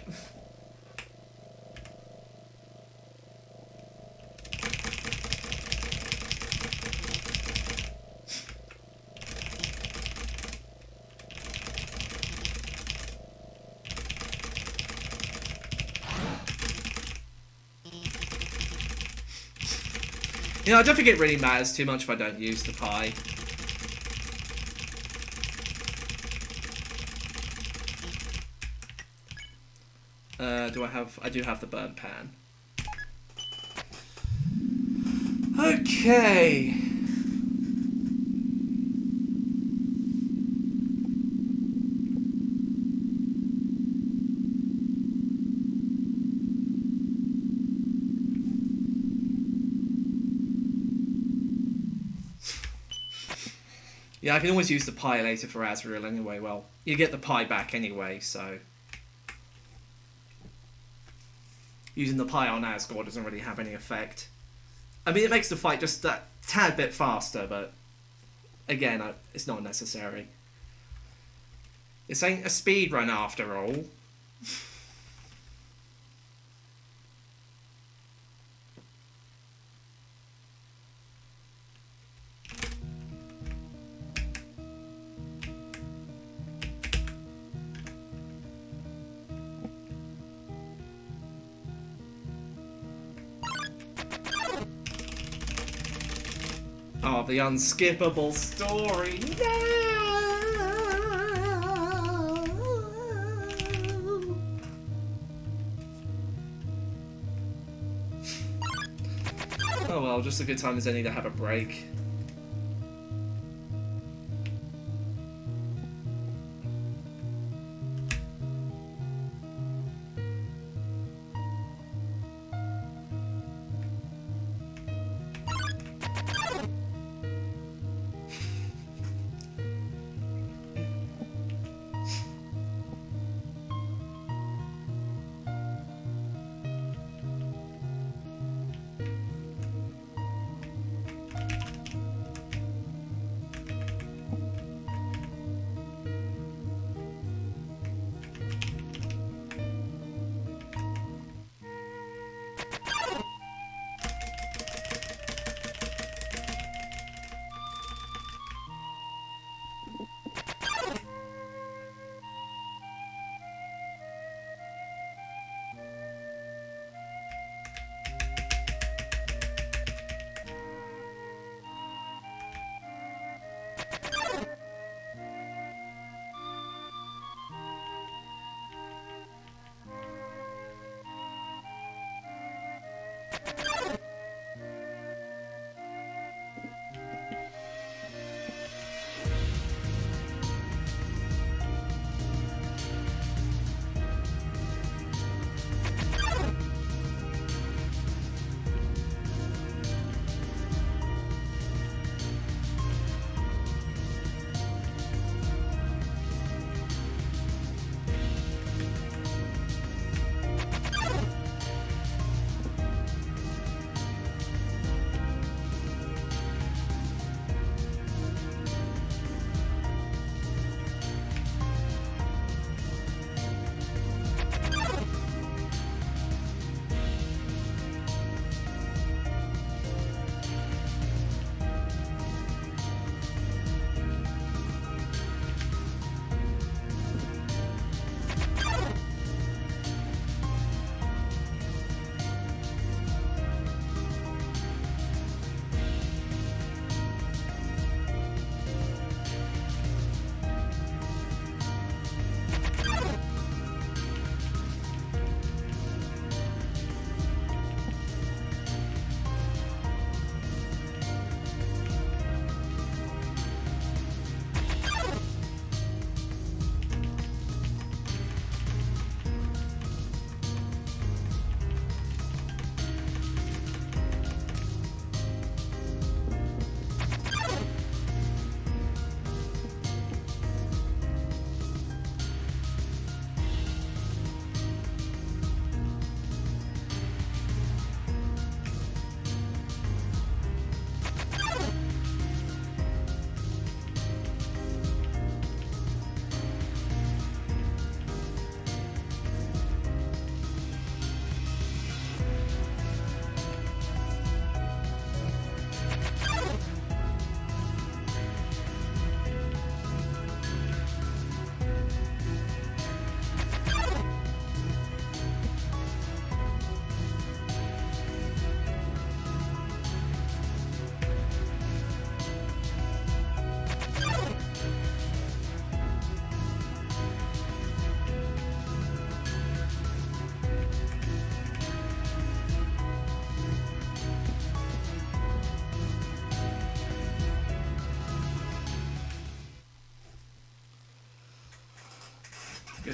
You know, I don't think it really matters too much if I don't use the pie. I do have the burnt pan. Okay. Yeah, I can always use the pie later for Azrael anyway. Well, you get the pie back anyway, so... Using the pie on Asgore doesn't really have any effect. I mean, it makes the fight just a tad bit faster, but... Again, it's not necessary. This ain't a speed run after all. Oh, the unskippable story. No! Oh well, just a good time as any to have a break.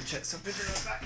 check something in the back.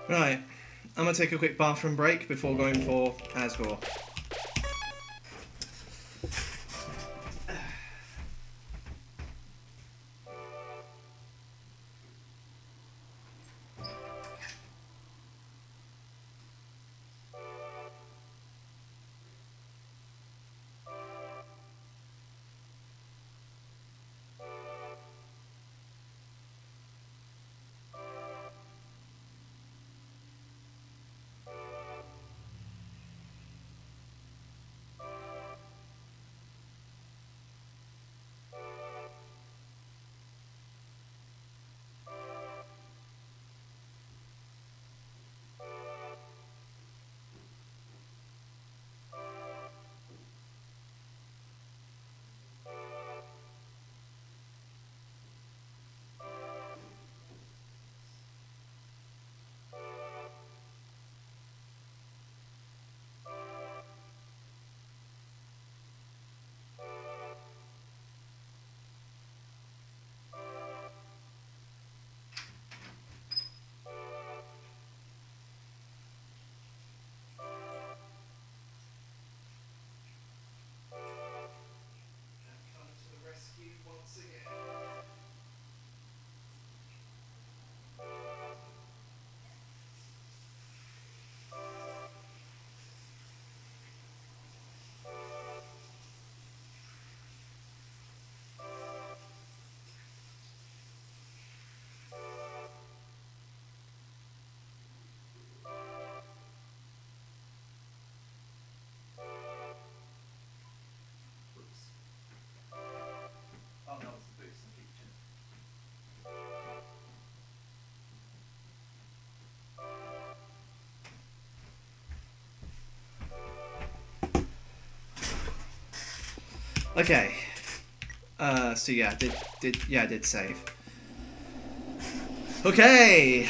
Right, I'm gonna take a quick bathroom break before going for Asgore. Okay. So yeah, I did save. Okay.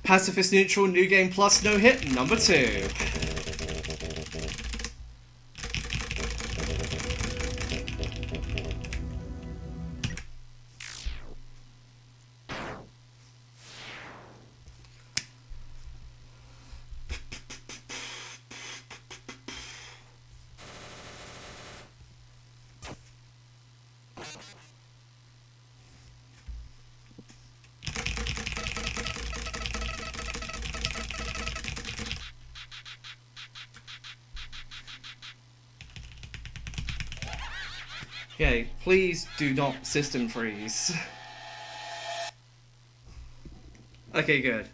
Pacifist neutral, new game plus, no hit, number 2. Okay, please do not system freeze. Okay, good.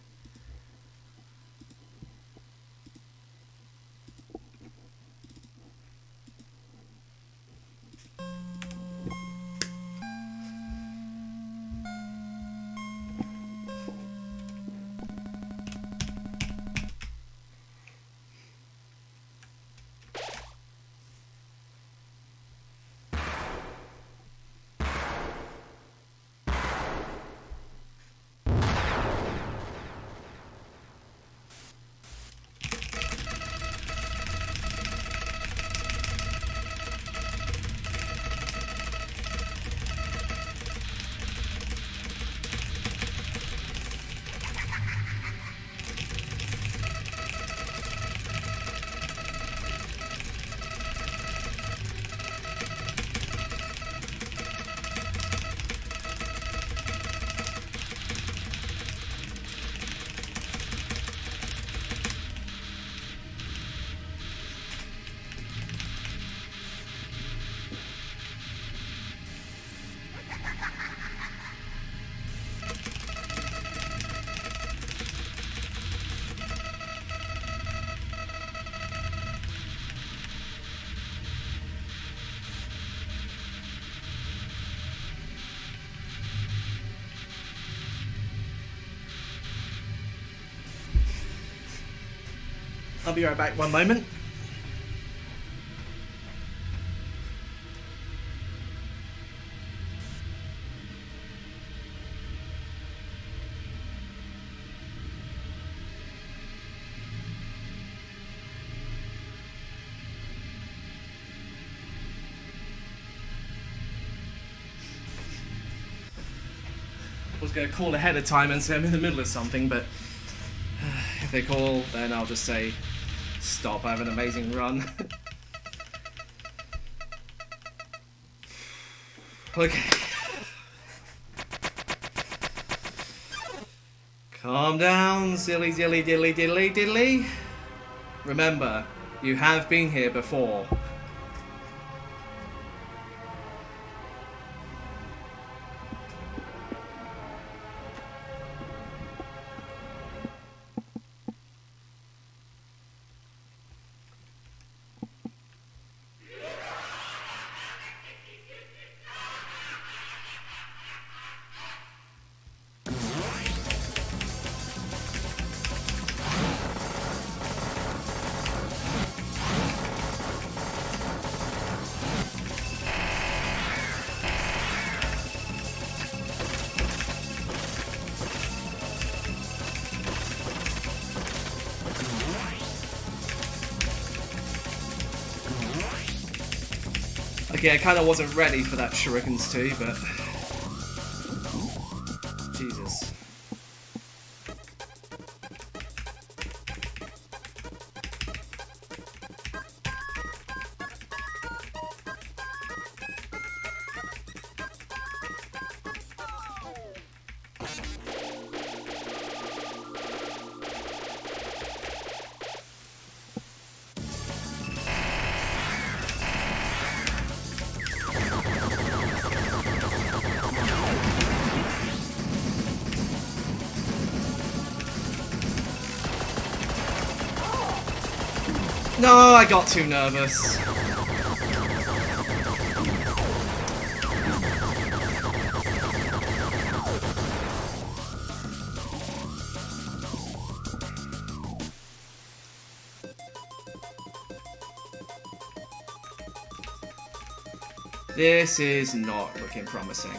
I'll be right back, one moment. I was going to call ahead of time and say I'm in the middle of something, but if they call, then I'll just say, stop, I have an amazing run. Okay. Calm down, silly dilly dilly diddly diddly. Remember, you have been here before. Okay, I kind of wasn't ready for that shurikens too, but... Jesus. No, I got too nervous. This is not looking promising.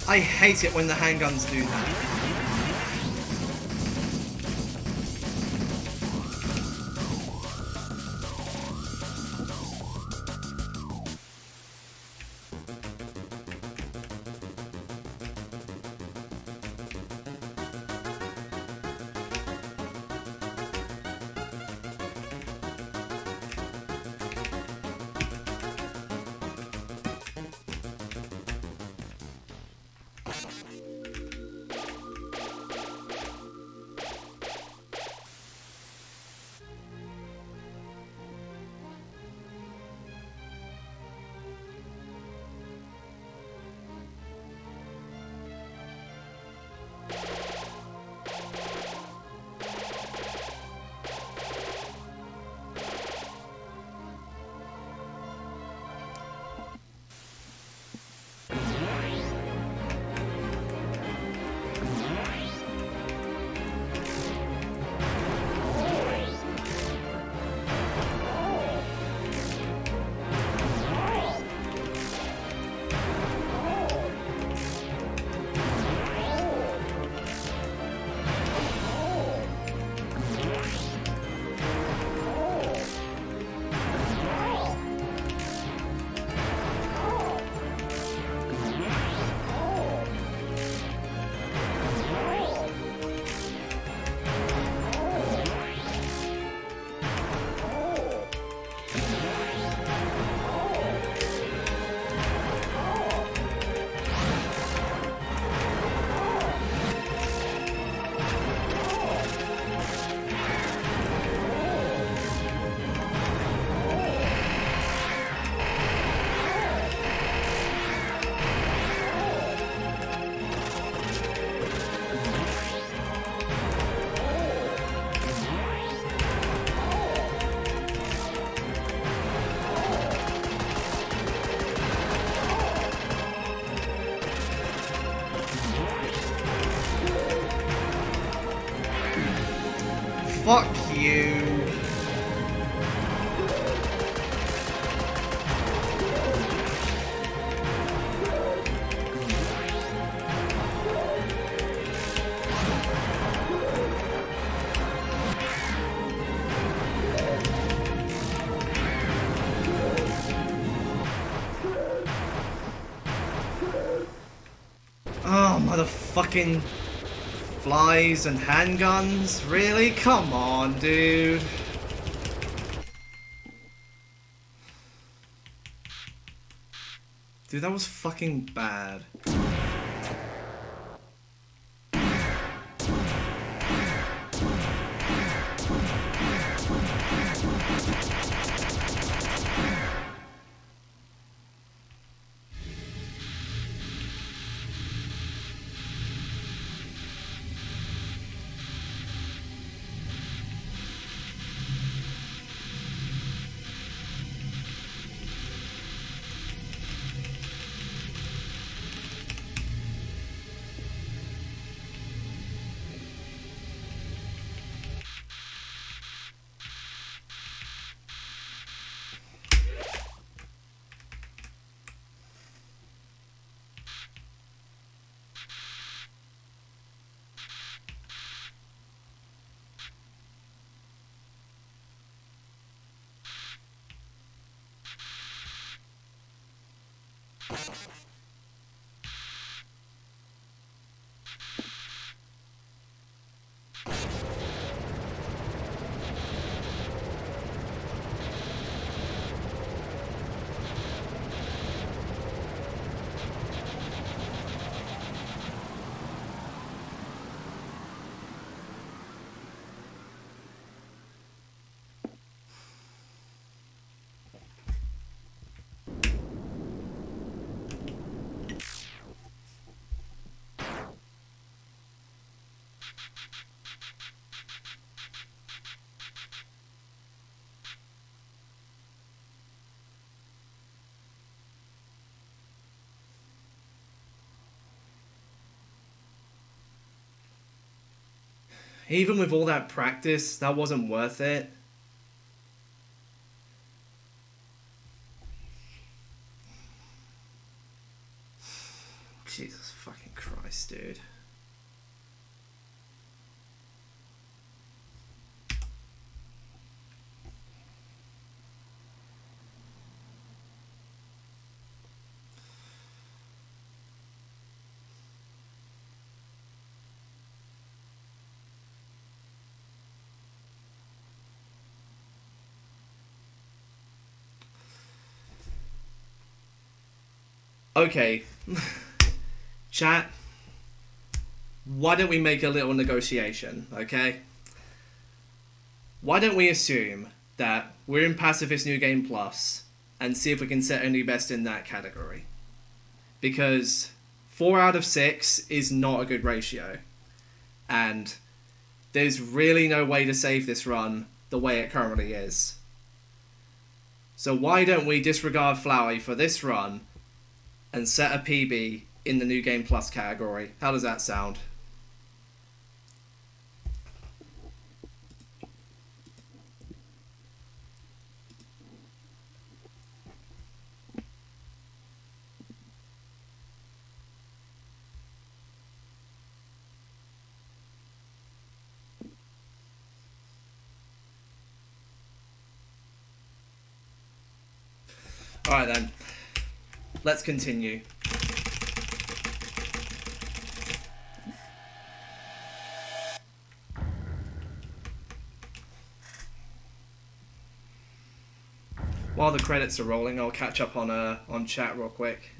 I hate it when the handguns do that. fuck you. Oh, motherfucking flies and handguns? Really? Come on, dude. Dude, that was fucking bad. Even with all that practice, that wasn't worth it. Jesus fucking Christ, dude. Okay. Chat. Why don't we make a little negotiation, okay? Why don't we assume that we're in Pacifist New Game Plus and see if we can set a new best in that category? Because 4 out of 6 is not a good ratio. And there's really no way to save this run the way it currently is. So why don't we disregard Flowey for this run and set a PB in the New Game Plus category? How does that sound? Alright then, let's continue. While the credits are rolling, I'll catch up on chat real quick.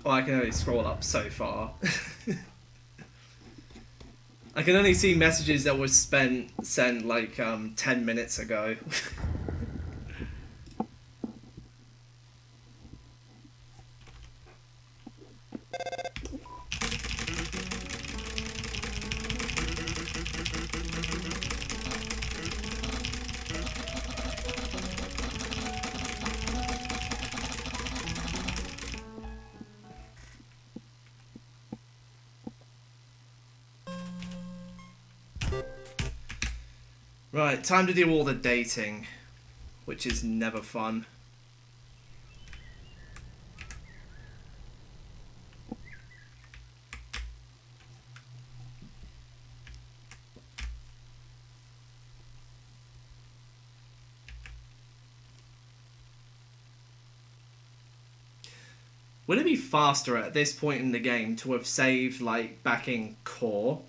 Oh, I can only scroll up so far. I can only see messages that were sent like 10 minutes ago. Right, time to do all the dating, which is never fun. Would it be faster at this point in the game to have saved, like, back in core?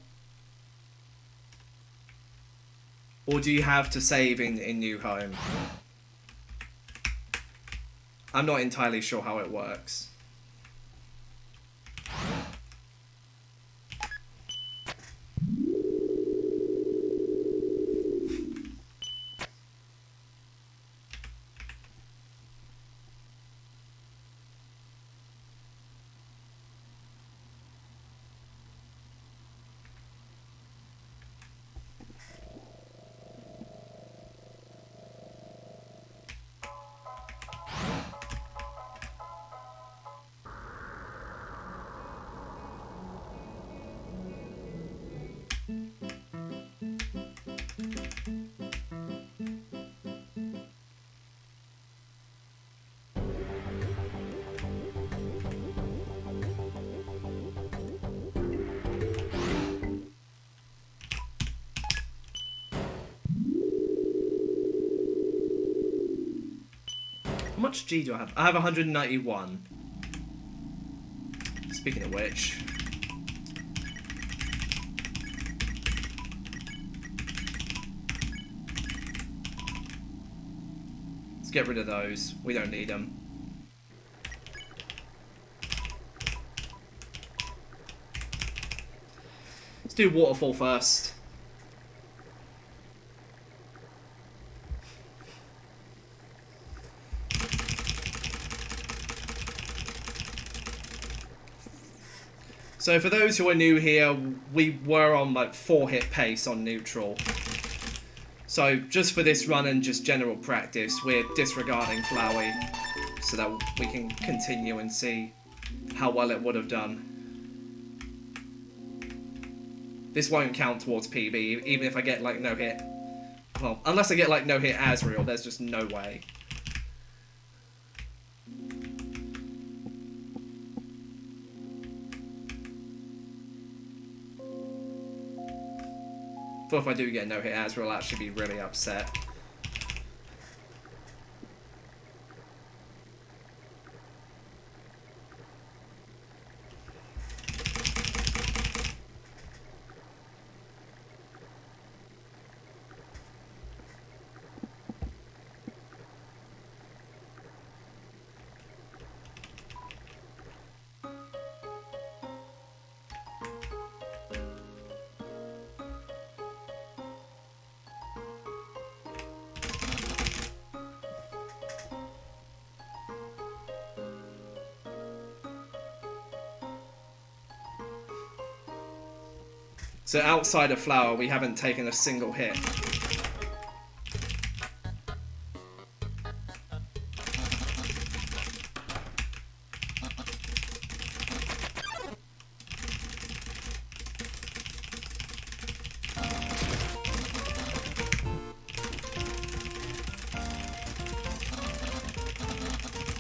Or do you have to save in New Home? I'm not entirely sure how it works. How much G do I have? I have 191. Speaking of which... let's get rid of those. We don't need them. Let's do waterfall first. So for those who are new here, we were on like 4-hit pace on neutral. So just for this run and just general practice, we're disregarding Flowey so that we can continue and see how well it would have done. This won't count towards PB, even if I get like no hit. Well, unless I get like no hit Asriel, there's just no way. But if I do get no hit Asriel, I'll actually be really upset. So outside of Flower, we haven't taken a single hit.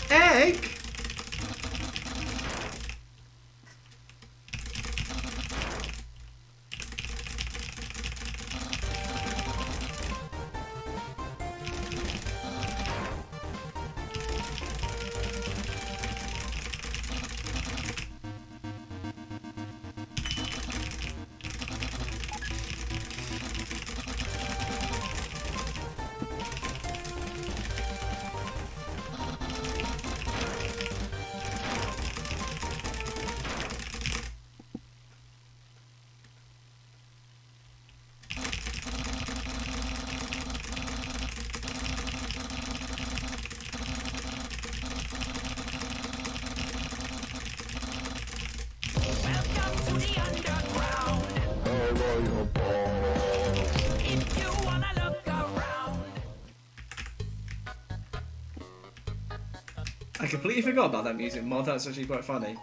Egg? Welcome to the underground. If you wanna look around. I completely forgot about that music mod. That's actually quite funny.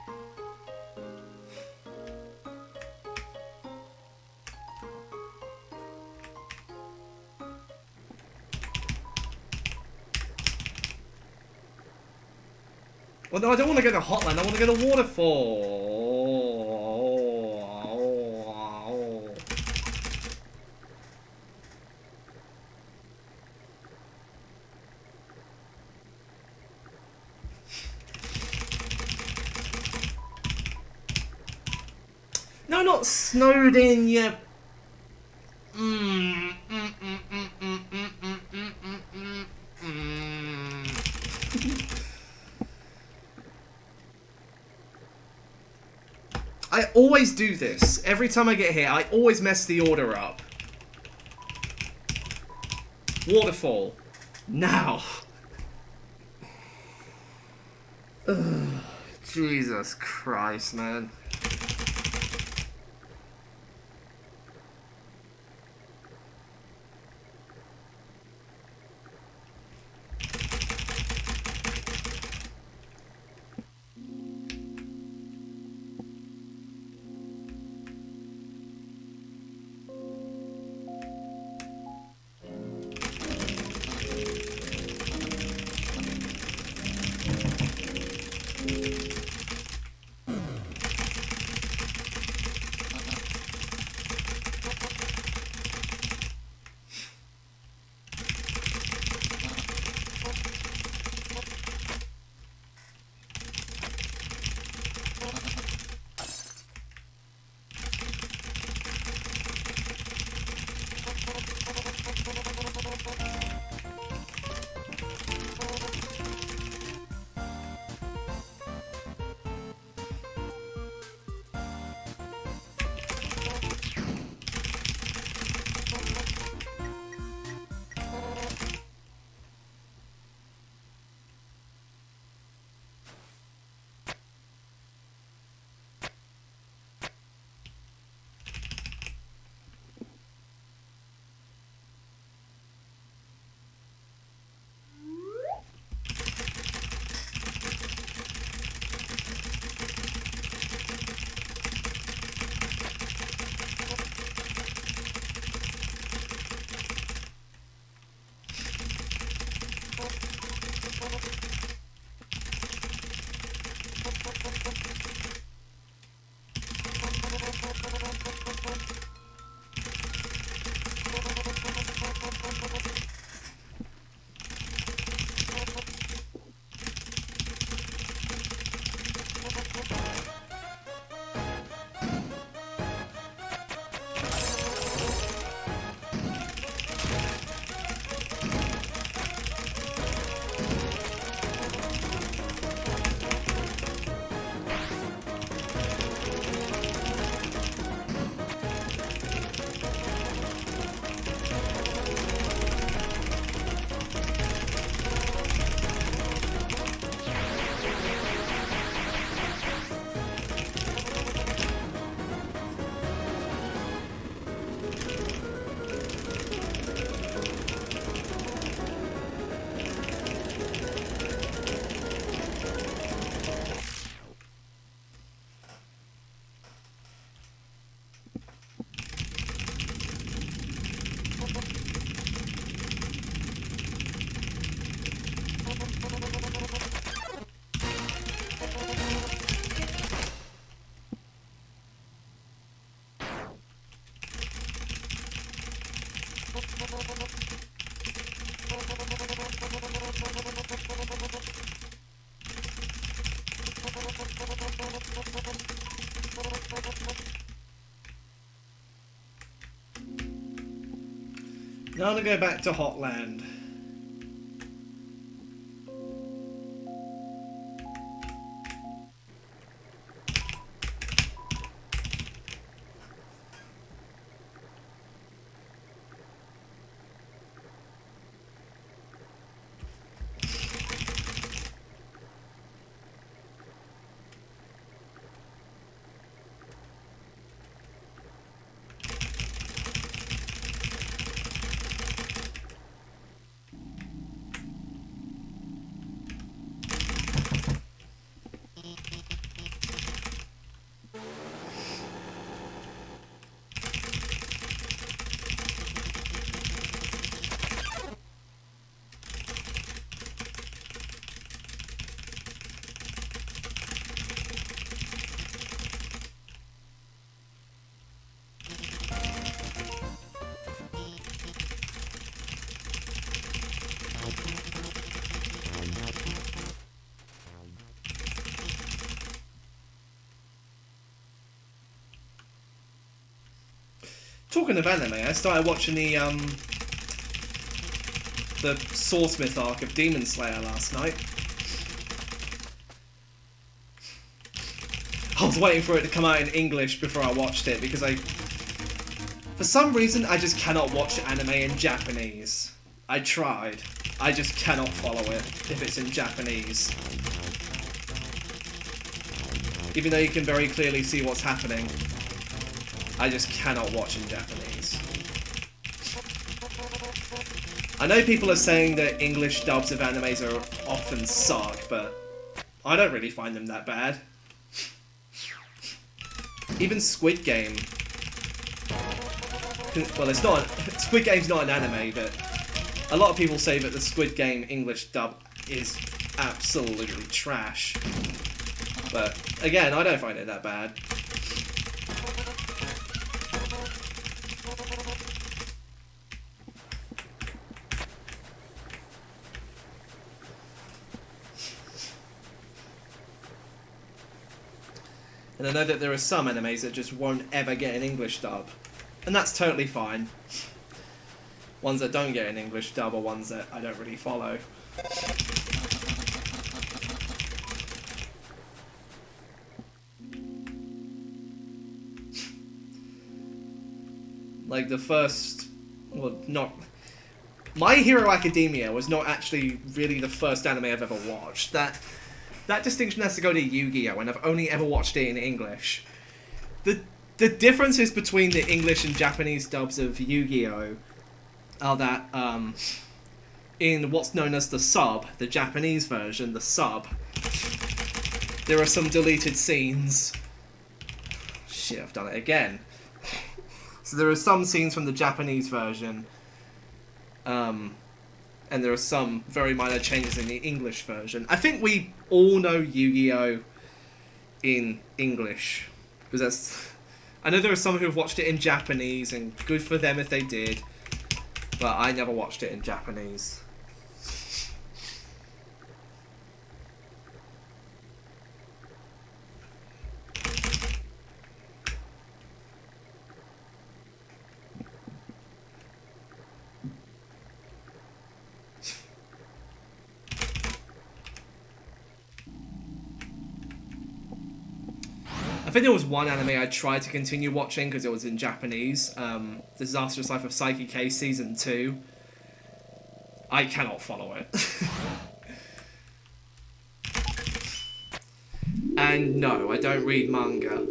Well, no, I don't want to go to Hotland. I want to go to Waterfall. No, not snowed in, you... I always do this. Every time I get here, I always mess the order up. Waterfall. Now. Ugh, Jesus Christ, man. Now I'm gonna go back to Hotland. talking of anime, I started watching the Swordsmith arc of Demon Slayer last night. I was waiting for it to come out in English before I watched it because for some reason, I just cannot watch anime in Japanese. I tried. I just cannot follow it if it's in Japanese. Even though you can very clearly see what's happening, I just cannot watch in Japanese. I know people are saying that English dubs of animes are often suck, but I don't really find them that bad. Even Squid Game. Well, it's not. Squid Game's not an anime, but a lot of people say that the Squid Game English dub is absolutely trash. But again, I don't find it that bad. And I know that there are some animes that just won't ever get an English dub. And that's totally fine. Ones that don't get an English dub are ones that I don't really follow. Like the first... Well, not... My Hero Academia was not actually really the first anime I've ever watched. That distinction has to go to Yu-Gi-Oh! And I've only ever watched it in English. The differences between the English and Japanese dubs of Yu-Gi-Oh! Are that, in what's known as the sub, the Japanese version, the sub, there are some deleted scenes. Shit, I've done it again. So there are some scenes from the Japanese version, and there are some very minor changes in the English version. I think we all know Yu-Gi-Oh! In English, because that's... I know there are some who have watched it in Japanese, and good for them if they did, but I never watched it in Japanese. I think there was one anime I tried to continue watching because it was in Japanese. The Disastrous Life of Psyche K Season 2. I cannot follow it. And no, I don't read manga.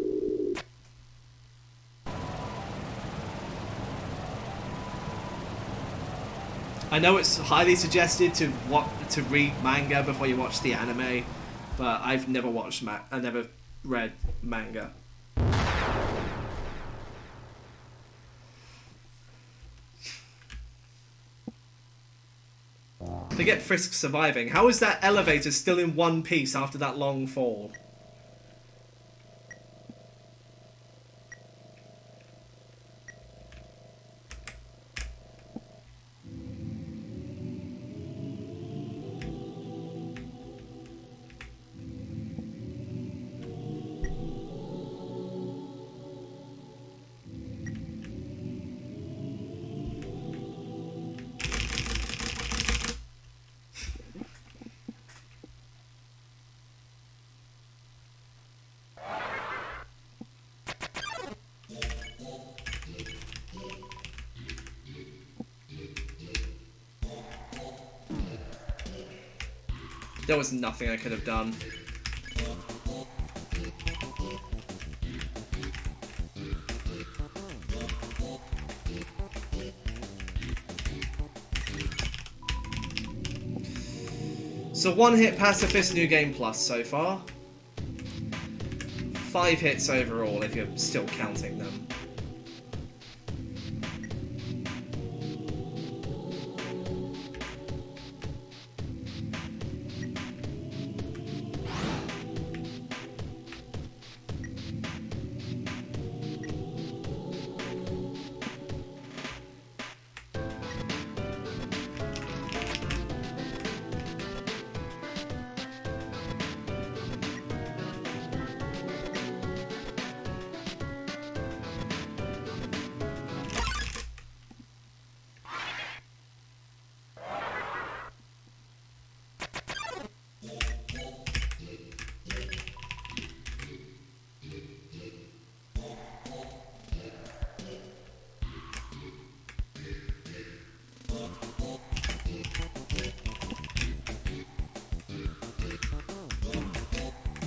I know it's highly suggested to read manga before you watch the anime, but I've never watched I never read manga. Forget Frisk surviving. How is that elevator still in one piece after that long fall? There was nothing I could have done. So 1 hit Pacifist New Game Plus so far. 5 hits overall if you're still counting them.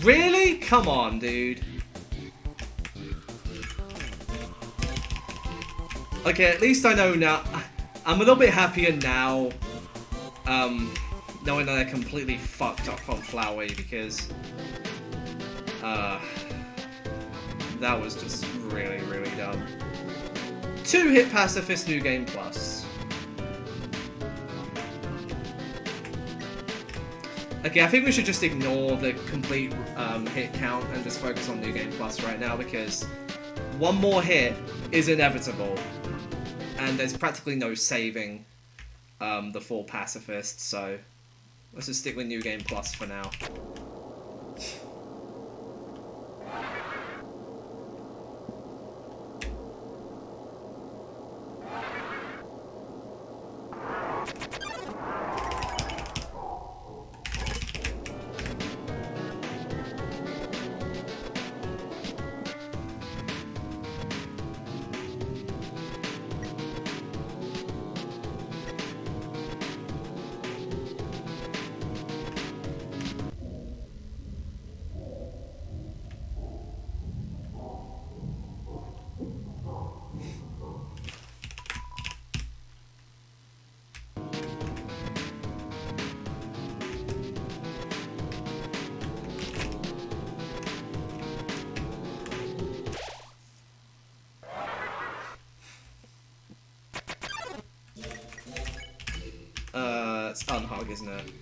Really? Come on, dude. Okay, at least I know now. I'm a little bit happier now, knowing that I completely fucked up on Flowey, because that was just really, really dumb. 2-hit Pacifist New Game Plus. Okay, I think we should just ignore the complete hit count and just focus on New Game Plus right now, because one more hit is inevitable, and there's practically no saving the full Pacifist, so let's just stick with New Game Plus for now. It's unhug, isn't it?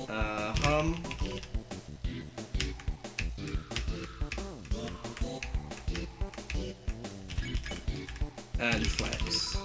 Hum. And flex.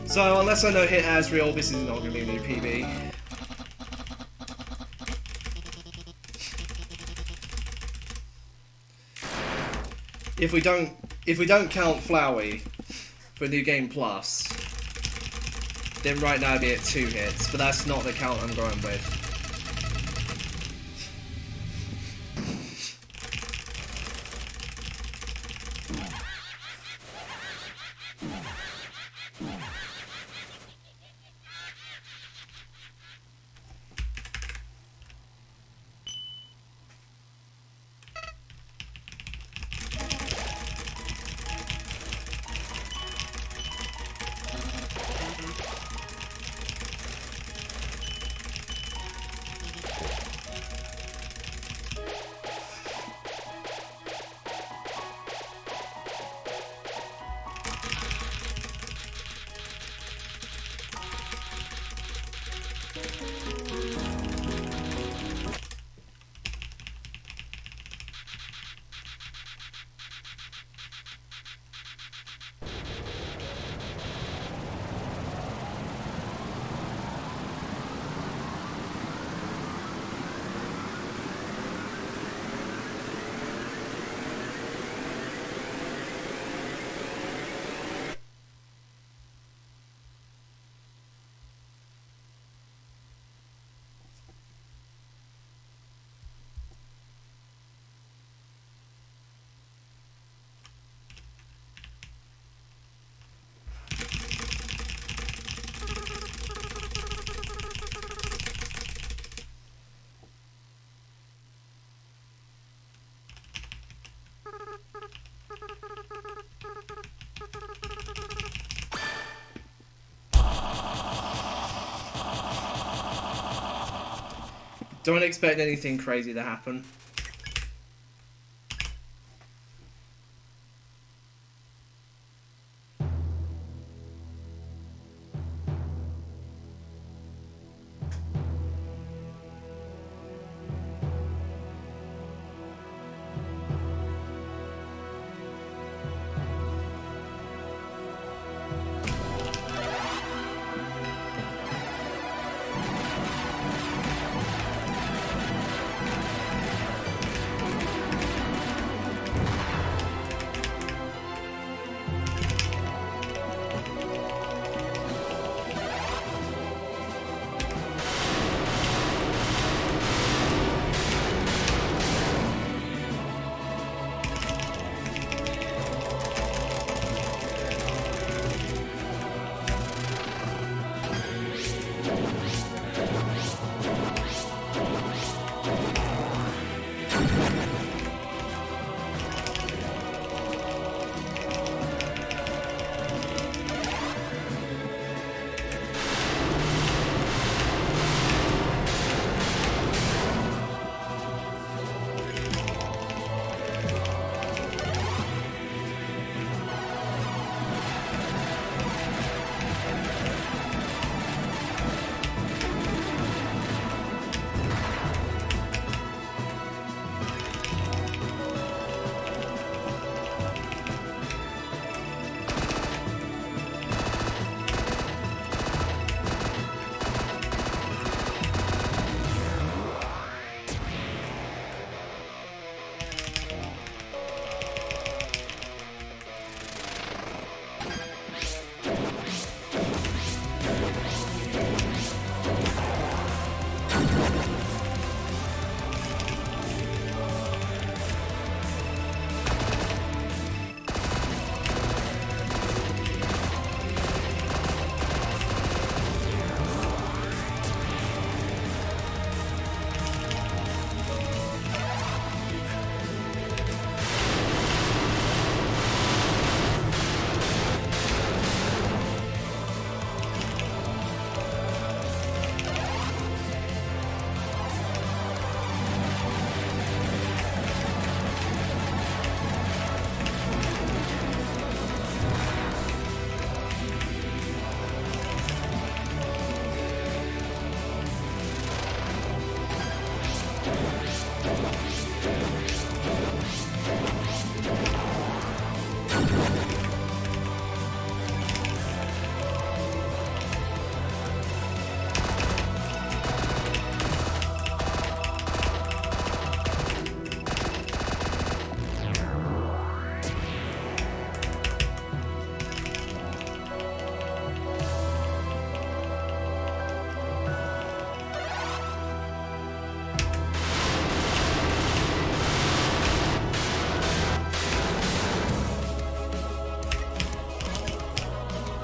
So unless I know hit as real, this is not going to be a new PB. If we don't count Flowey for New Game Plus, then right now I'd be at 2 hits, but that's not the count I'm going with. Don't expect anything crazy to happen.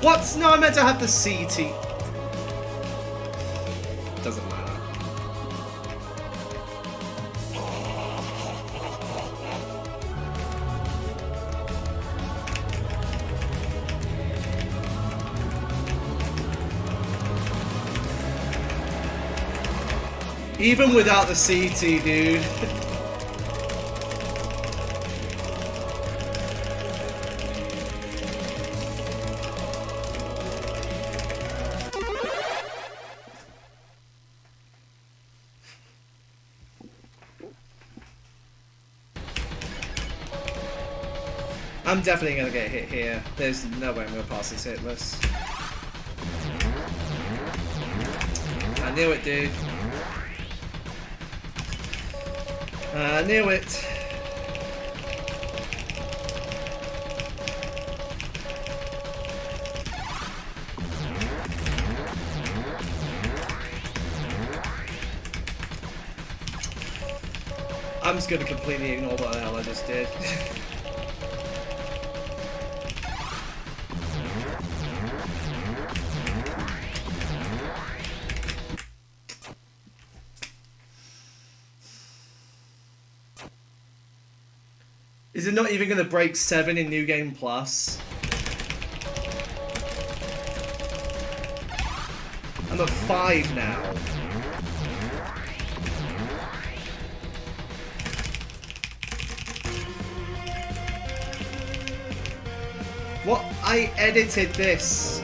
What? No, I meant to have the CT. Doesn't matter. Even without the CT, dude. I'm definitely gonna get hit here. There's no way I'm gonna pass this hitless. I knew it, dude. I knew it. I'm just gonna completely ignore what the hell I just did. Is it not even gonna break 7 in New Game Plus? I'm at 5 now. What? I edited this.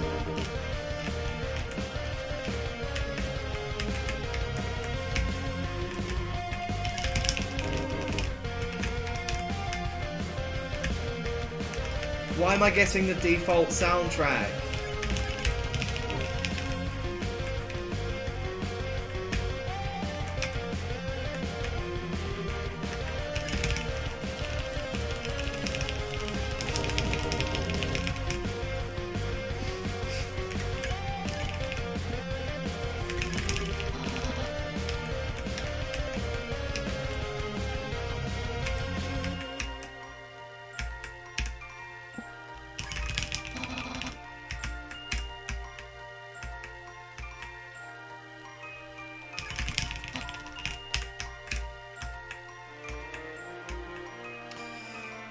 Why am I getting the default soundtrack?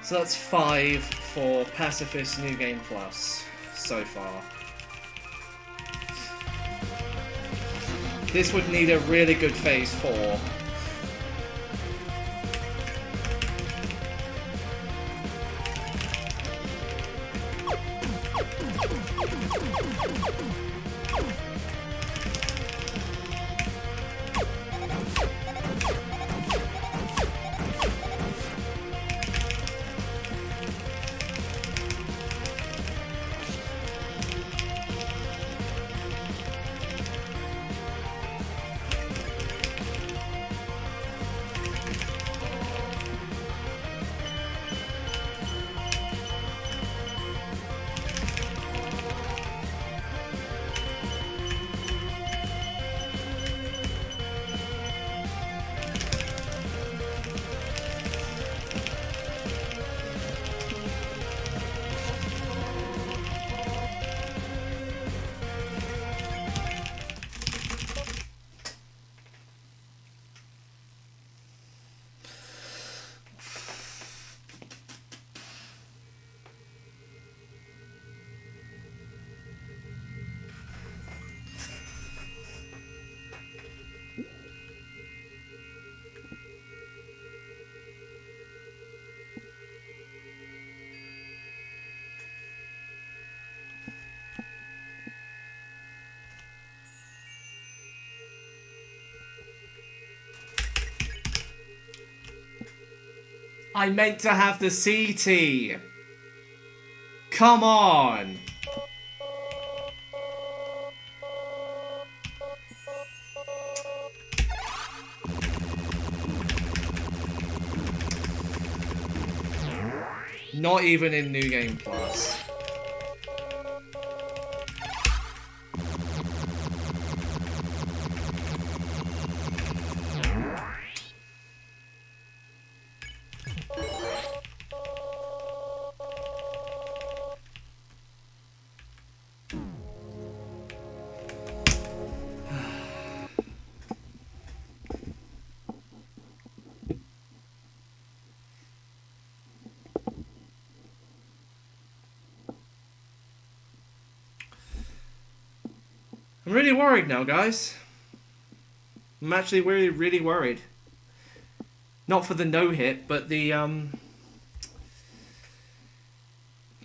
So that's 5 for Pacifist New Game Plus so far. This would need a really good phase 4. I meant to have the CT. Come on. Not even in New Game Plus. I'm really worried now, guys. I'm actually really, really worried. Not for the no-hit, but the,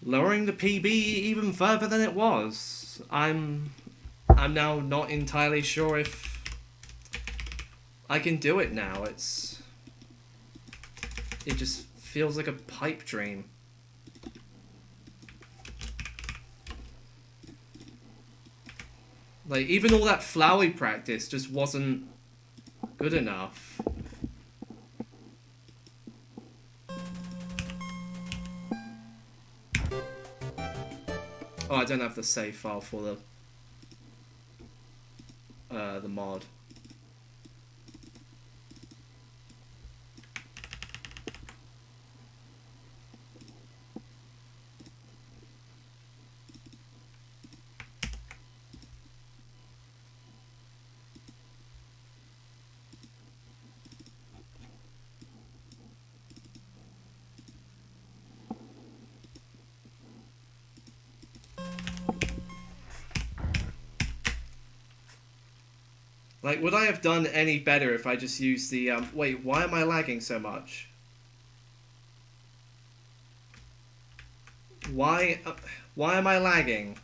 lowering the PB even further than it was. I'm now not entirely sure if I can do it now. It just feels like a pipe dream. Like, even all that flowy practice just wasn't good enough. Oh, I don't have the save file for the mod. Like, would I have done any better if I just used the, wait, why am I lagging so much? Why am I lagging?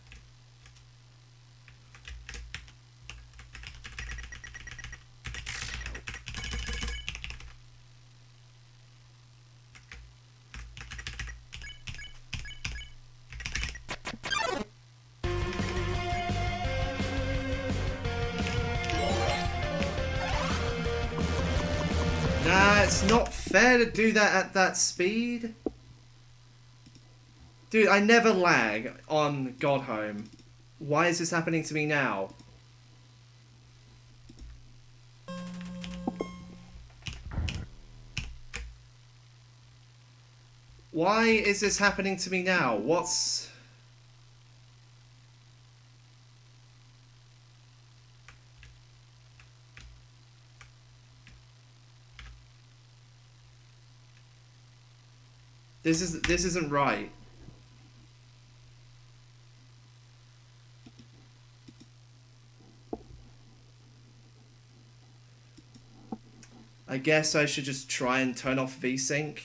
Nah, it's not fair to do that at that speed. Dude, I never lag on God Home. Why is this happening to me now? Why is this happening to me now? What's... This isn't right. I guess I should just try and turn off VSync.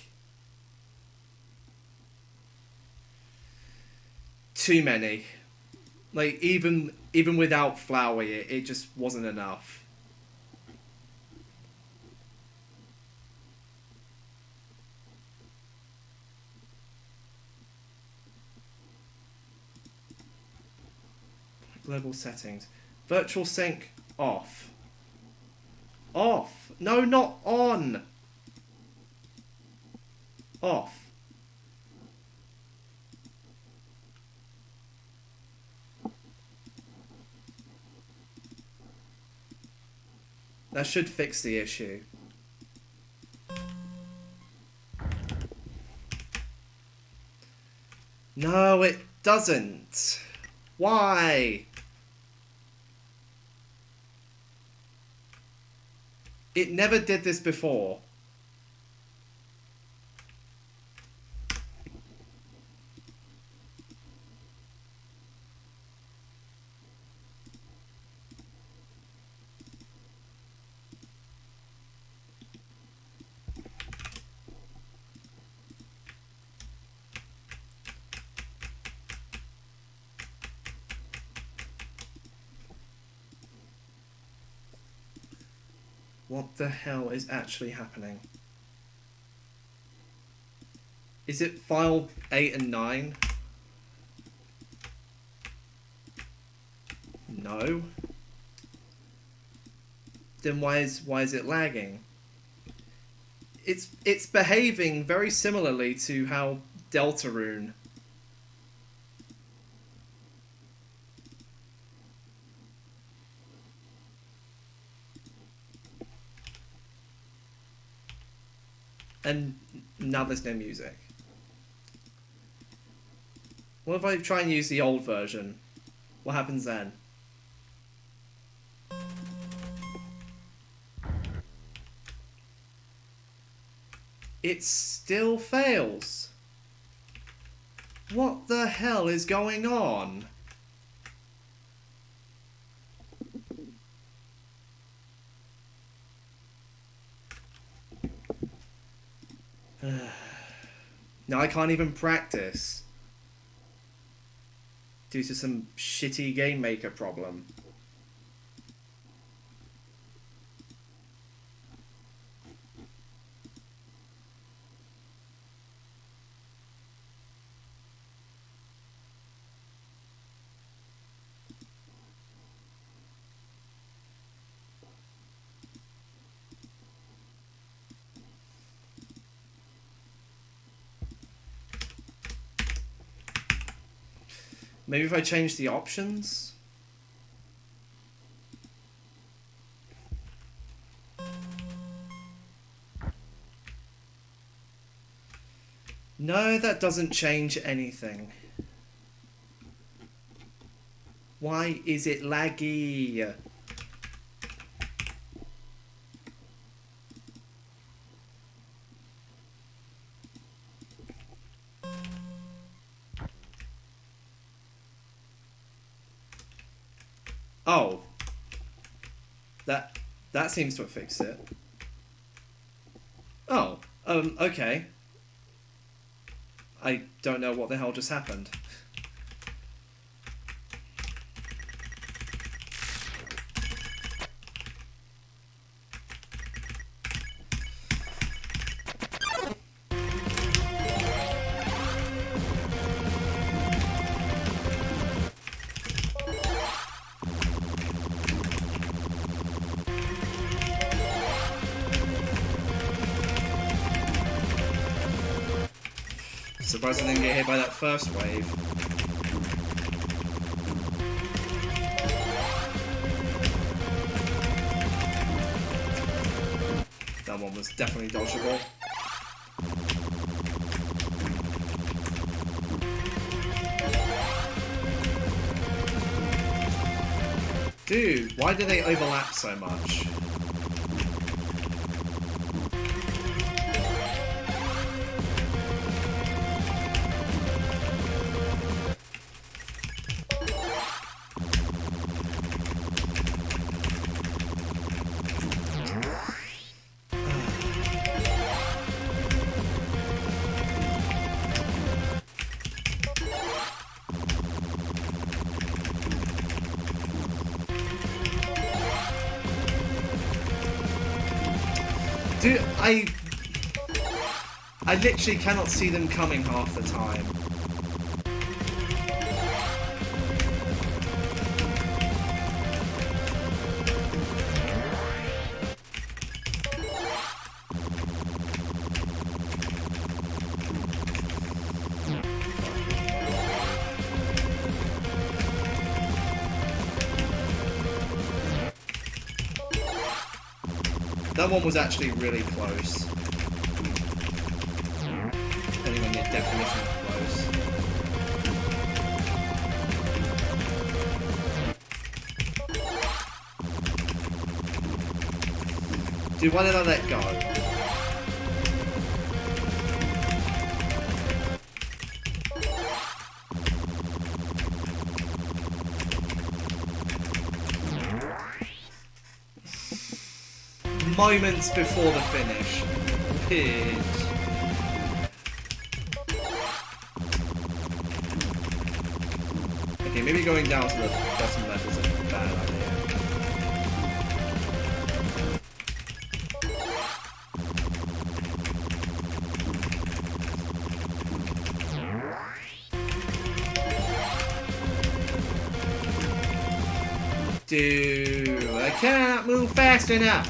Too many. Like, even without Flowey, it just wasn't enough. Global settings. Virtual sync off. Off. No, not on. Off. That should fix the issue. No, it doesn't. Why? It never did this before. What the hell is actually happening? Is it file 8 and 9? No. Then why is it lagging? It's behaving very similarly to how Deltarune. And now there's no music. What if I try and use the old version? What happens then? It still fails. What the hell is going on? Now I can't even practice due to some shitty game maker problem. Maybe if I change the options? No, that doesn't change anything. Why is it laggy? Oh. That seems to have fixed it. Oh, okay. I don't know what the hell just happened. Surprised I didn't get hit by that first wave. That one was definitely dodgeable. Dude, why do they overlap so much? Dude, I literally cannot see them coming half the time. That one was actually really close. Depending on your definition of close. Dude, why did I let go? Moments before the finish. Pitch. Okay, maybe going down to the bottom left is a bad idea. Dude, I cannot move fast enough.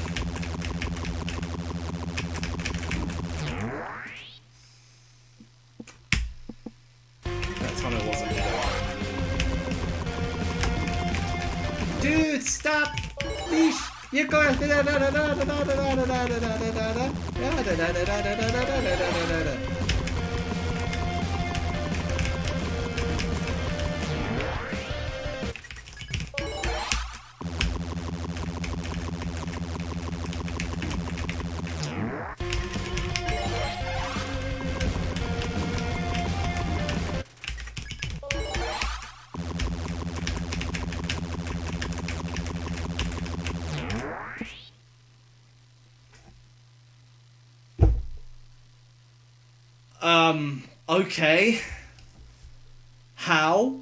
Dude, stop! Please! You're going. Okay. How?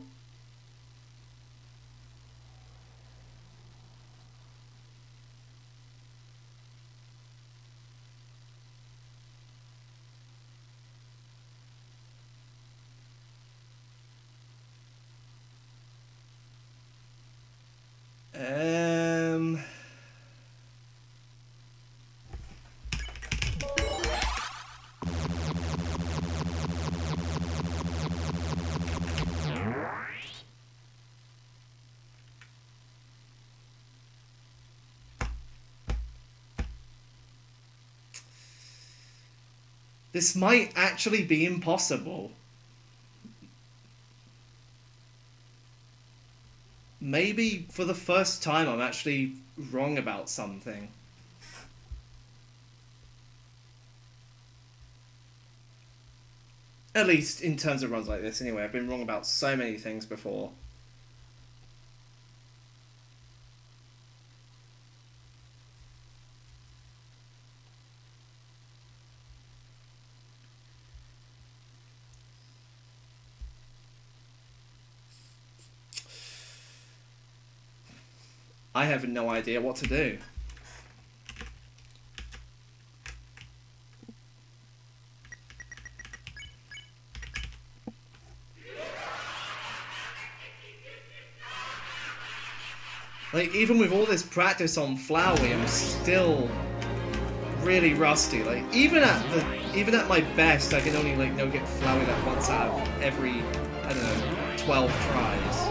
Um... This might actually be impossible. Maybe for the first time I'm actually wrong about something. At least in terms of runs like this anyway. I've been wrong about so many things before. I have no idea what to do. Like, even with all this practice on Flowey, I'm still really rusty. Like, even at my best, I can only get Flowey like once out of every, I don't know, 12 tries.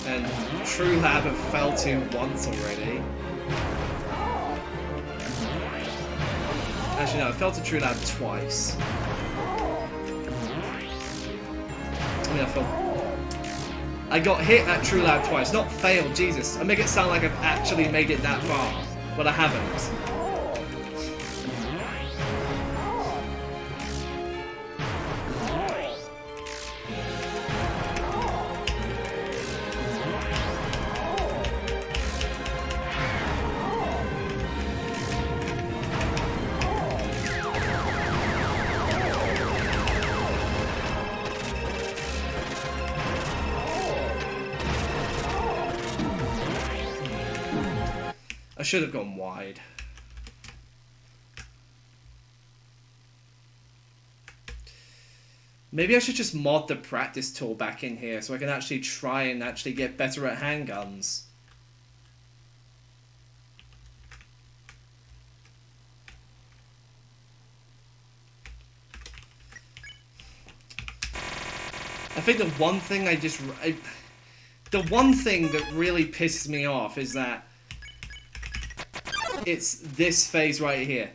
And True Lab have fell to once already. Actually, no, I fell to True Lab twice. I mean, I got hit at True Lab twice, not failed, Jesus. I make it sound like I've actually made it that far, but I haven't. I should have gone wide. Maybe I should just mod the practice tool back in here so I can actually try and actually get better at handguns. I think the one thing the one thing that really pisses me off is that it's this phase right here.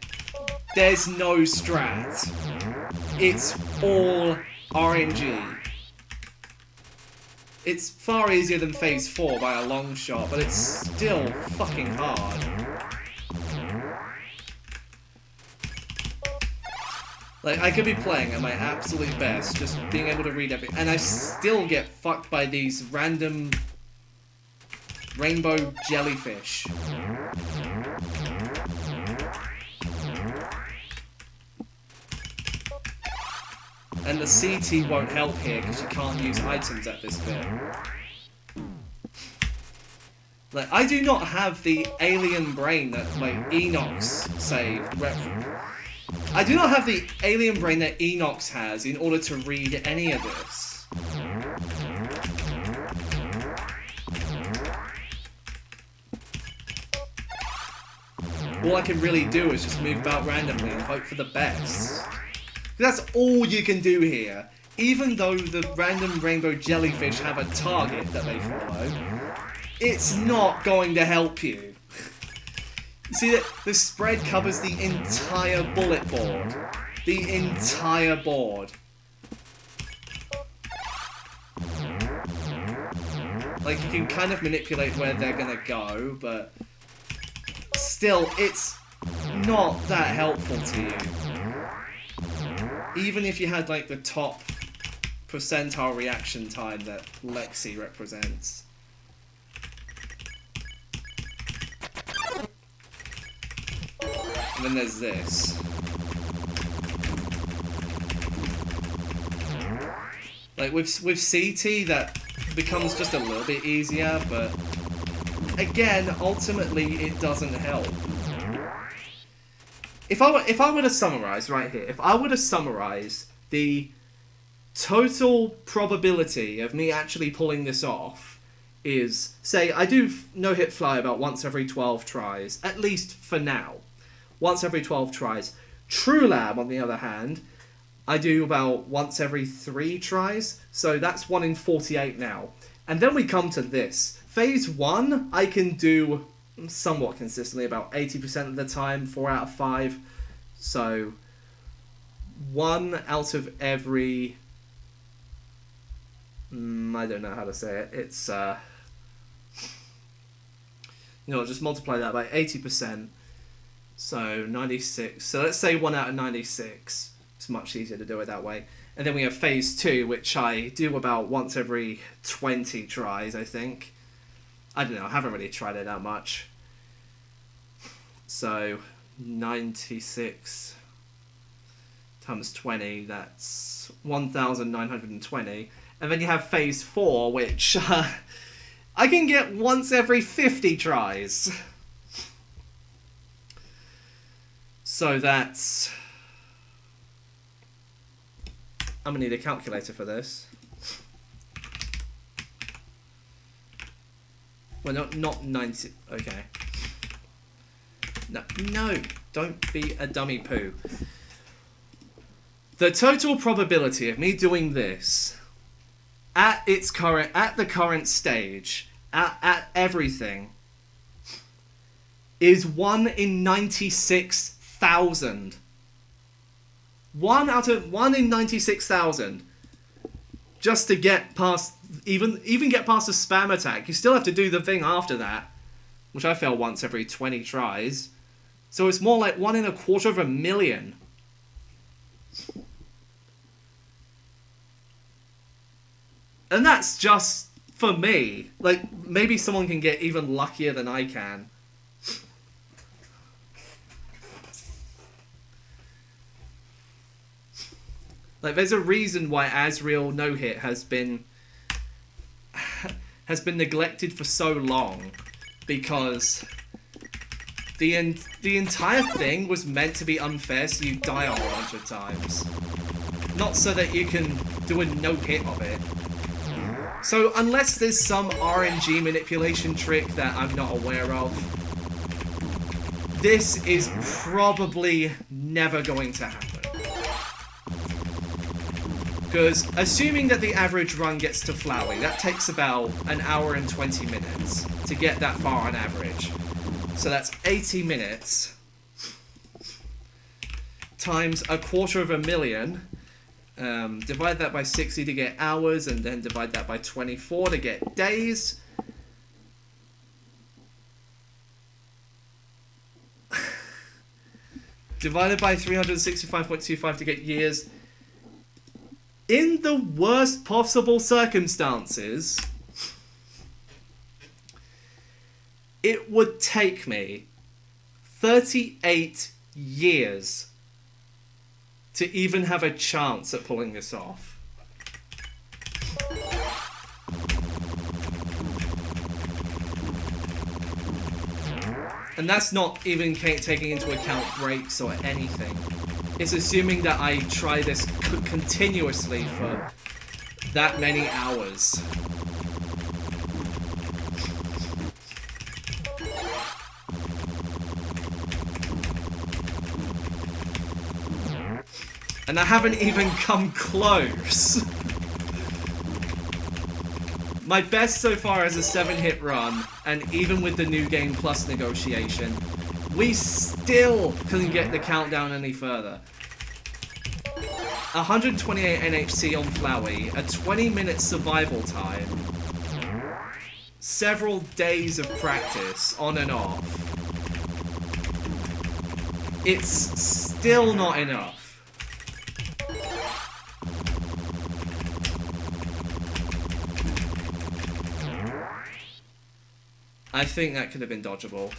There's no strat. It's all RNG. It's far easier than phase 4 by a long shot, but it's still fucking hard. Like, I could be playing at my absolute best, just being able to read everything, and I still get fucked by these random rainbow jellyfish. And the CT won't help here because you can't use items at this bit. Like, I do not have the alien brain that, like, Enox saved. I do not have the alien brain that Enox has in order to read any of this. All I can really do is just move about randomly and hope for the best. That's all you can do here. Even though the random rainbow jellyfish have a target that they follow, it's not going to help you. You see that the spread covers the entire bullet board. The entire board. Like, you can kind of manipulate where they're gonna go, but still, it's not that helpful to you. Even if you had, like, the top percentile reaction time that Lexi represents. And then there's this. Like with CT, that becomes just a little bit easier, but again, ultimately, it doesn't help. If I were to summarize right here, if I were to summarize the total probability of me actually pulling this off is, say, I do no-hit fly about once every 12 tries, at least for now. Once every 12 tries. True Lab, on the other hand, I do about once every 3 tries, so that's 1 in 48 now. And then we come to this. Phase 1, I can do somewhat consistently, about 80% of the time, 4 out of 5. So, 1 out of every... I don't know how to say it. It's, just multiply that by 80%. So, 96. So, let's say 1 out of 96. It's much easier to do it that way. And then we have phase 2, which I do about once every 20 tries, I think. I don't know, I haven't really tried it that much. So, 96 times 20, that's 1,920. And then you have phase 4, which I can get once every 50 tries. So that's... I'm going to need a calculator for this. Well, not 90... Okay. No, don't be a dummy poo. The total probability of me doing this at the current stage, at everything, is 1 in 96,000. 1 in 96,000. Just to get past, even get past a spam attack, you still have to do the thing after that, which I fail once every 20 tries. So it's more like 1 in 250,000. And that's just for me. Like, maybe someone can get even luckier than I can. Like, there's a reason why Asriel no-hit has been neglected for so long, because the entire thing was meant to be unfair, so you die a whole bunch of times, not so that you can do a no-hit of it. So unless there's some RNG manipulation trick that I'm not aware of, this is probably never going to happen. Because assuming that the average run gets to Flowey, that takes about an hour and 20 minutes to get that far on average. So that's 80 minutes times 250,000. Divide that by 60 to get hours, and then divide that by 24 to get days. Divided by 365.25 to get years. In the worst possible circumstances, it would take me 38 years to even have a chance at pulling this off. And that's not even taking into account breaks or anything. It's assuming that I try this continuously for that many hours. And I haven't even come close. My best so far is a 7-hit run, and even with the New Game Plus negotiation, we still couldn't get the countdown any further. 128 NHC on Flowey, a 20-minute survival time, several days of practice, on and off. It's still not enough. I think that could have been dodgeable.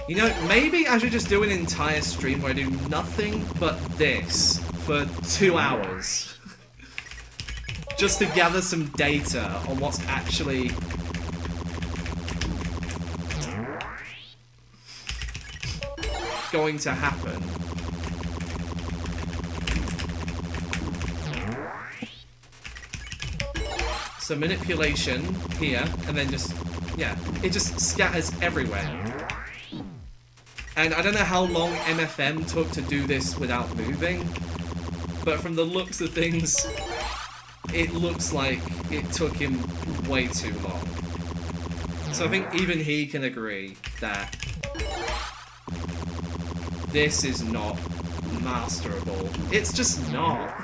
You know, maybe I should just do an entire stream where I do nothing but this for 2 hours. Just to gather some data on what's actually going to happen. So manipulation here, and then just, yeah, it just scatters everywhere. And I don't know how long MFM took to do this without moving, but from the looks of things, it looks like it took him way too long. So I think even he can agree that this is not masterable. It's just not.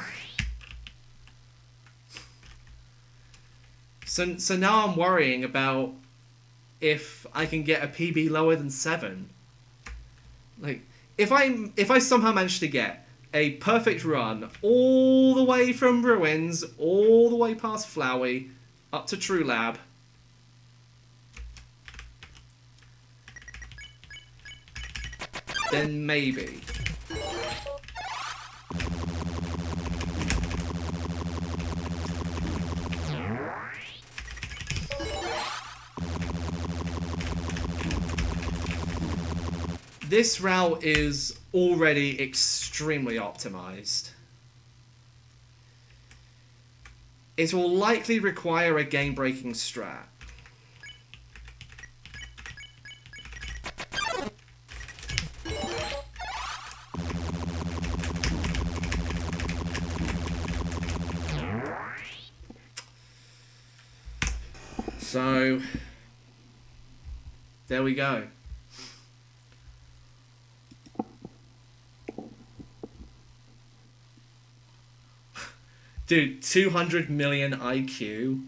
So now I'm worrying about if I can get a PB lower than 7. Like, if I somehow manage to get a perfect run all the way from Ruins, all the way past Flowey, up to True Lab, then maybe. This route is already extremely optimized. It will likely require a game-breaking strat. So, there we go. Dude, 200 million IQ.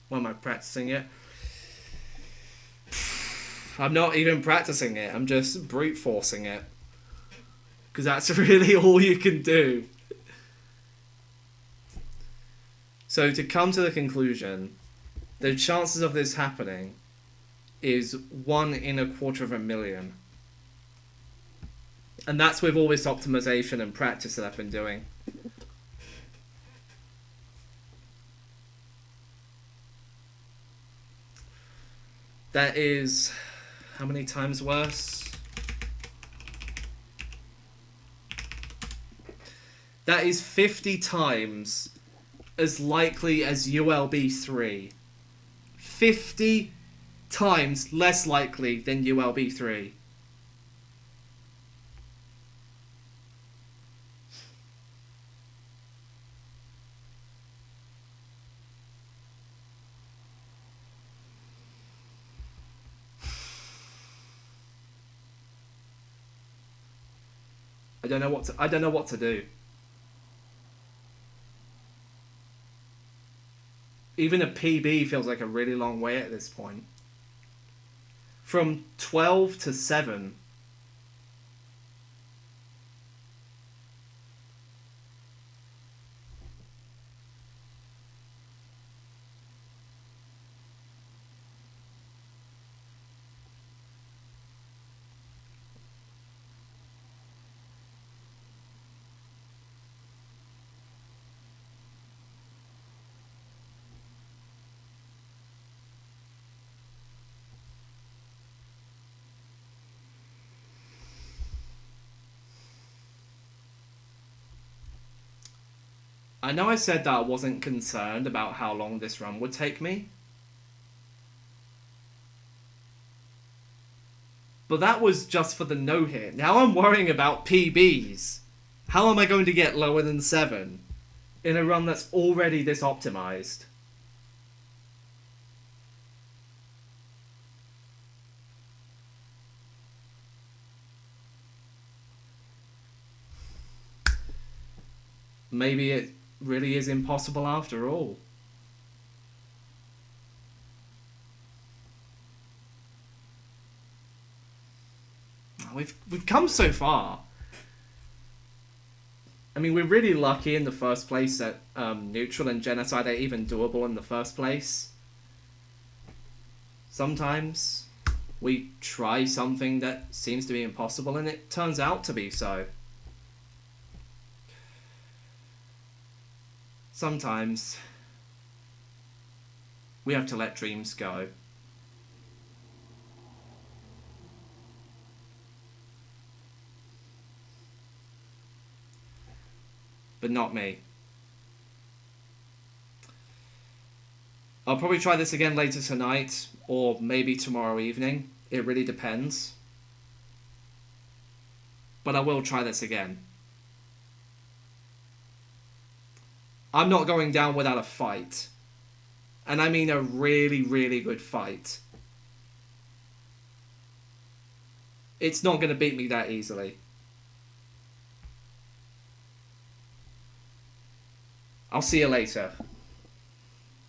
Why am I practicing it? I'm not even practicing it. I'm just brute forcing it. Because that's really all you can do. So to come to the conclusion, the chances of this happening is 1 in 250,000. And that's with all this optimization and practice that I've been doing. That is how many times worse? That is 50 times as likely as ULB 3. 50 times less likely than ULB 3. I don't know what to do. Even a PB feels like a really long way at this point. From 12 to 7. I know I said that I wasn't concerned about how long this run would take me. But that was just for the no-hit. Now I'm worrying about PBs. How am I going to get lower than 7 in a run that's already this optimized? Maybe it really is impossible after all. We've come so far. I mean, we're really lucky in the first place that neutral and genocide are even doable in the first place. Sometimes we try something that seems to be impossible and it turns out to be so. Sometimes we have to let dreams go. But not me. I'll probably try this again later tonight, or maybe tomorrow evening. It really depends. But I will try this again. I'm not going down without a fight. And I mean a really, really good fight. It's not going to beat me that easily. I'll see you later.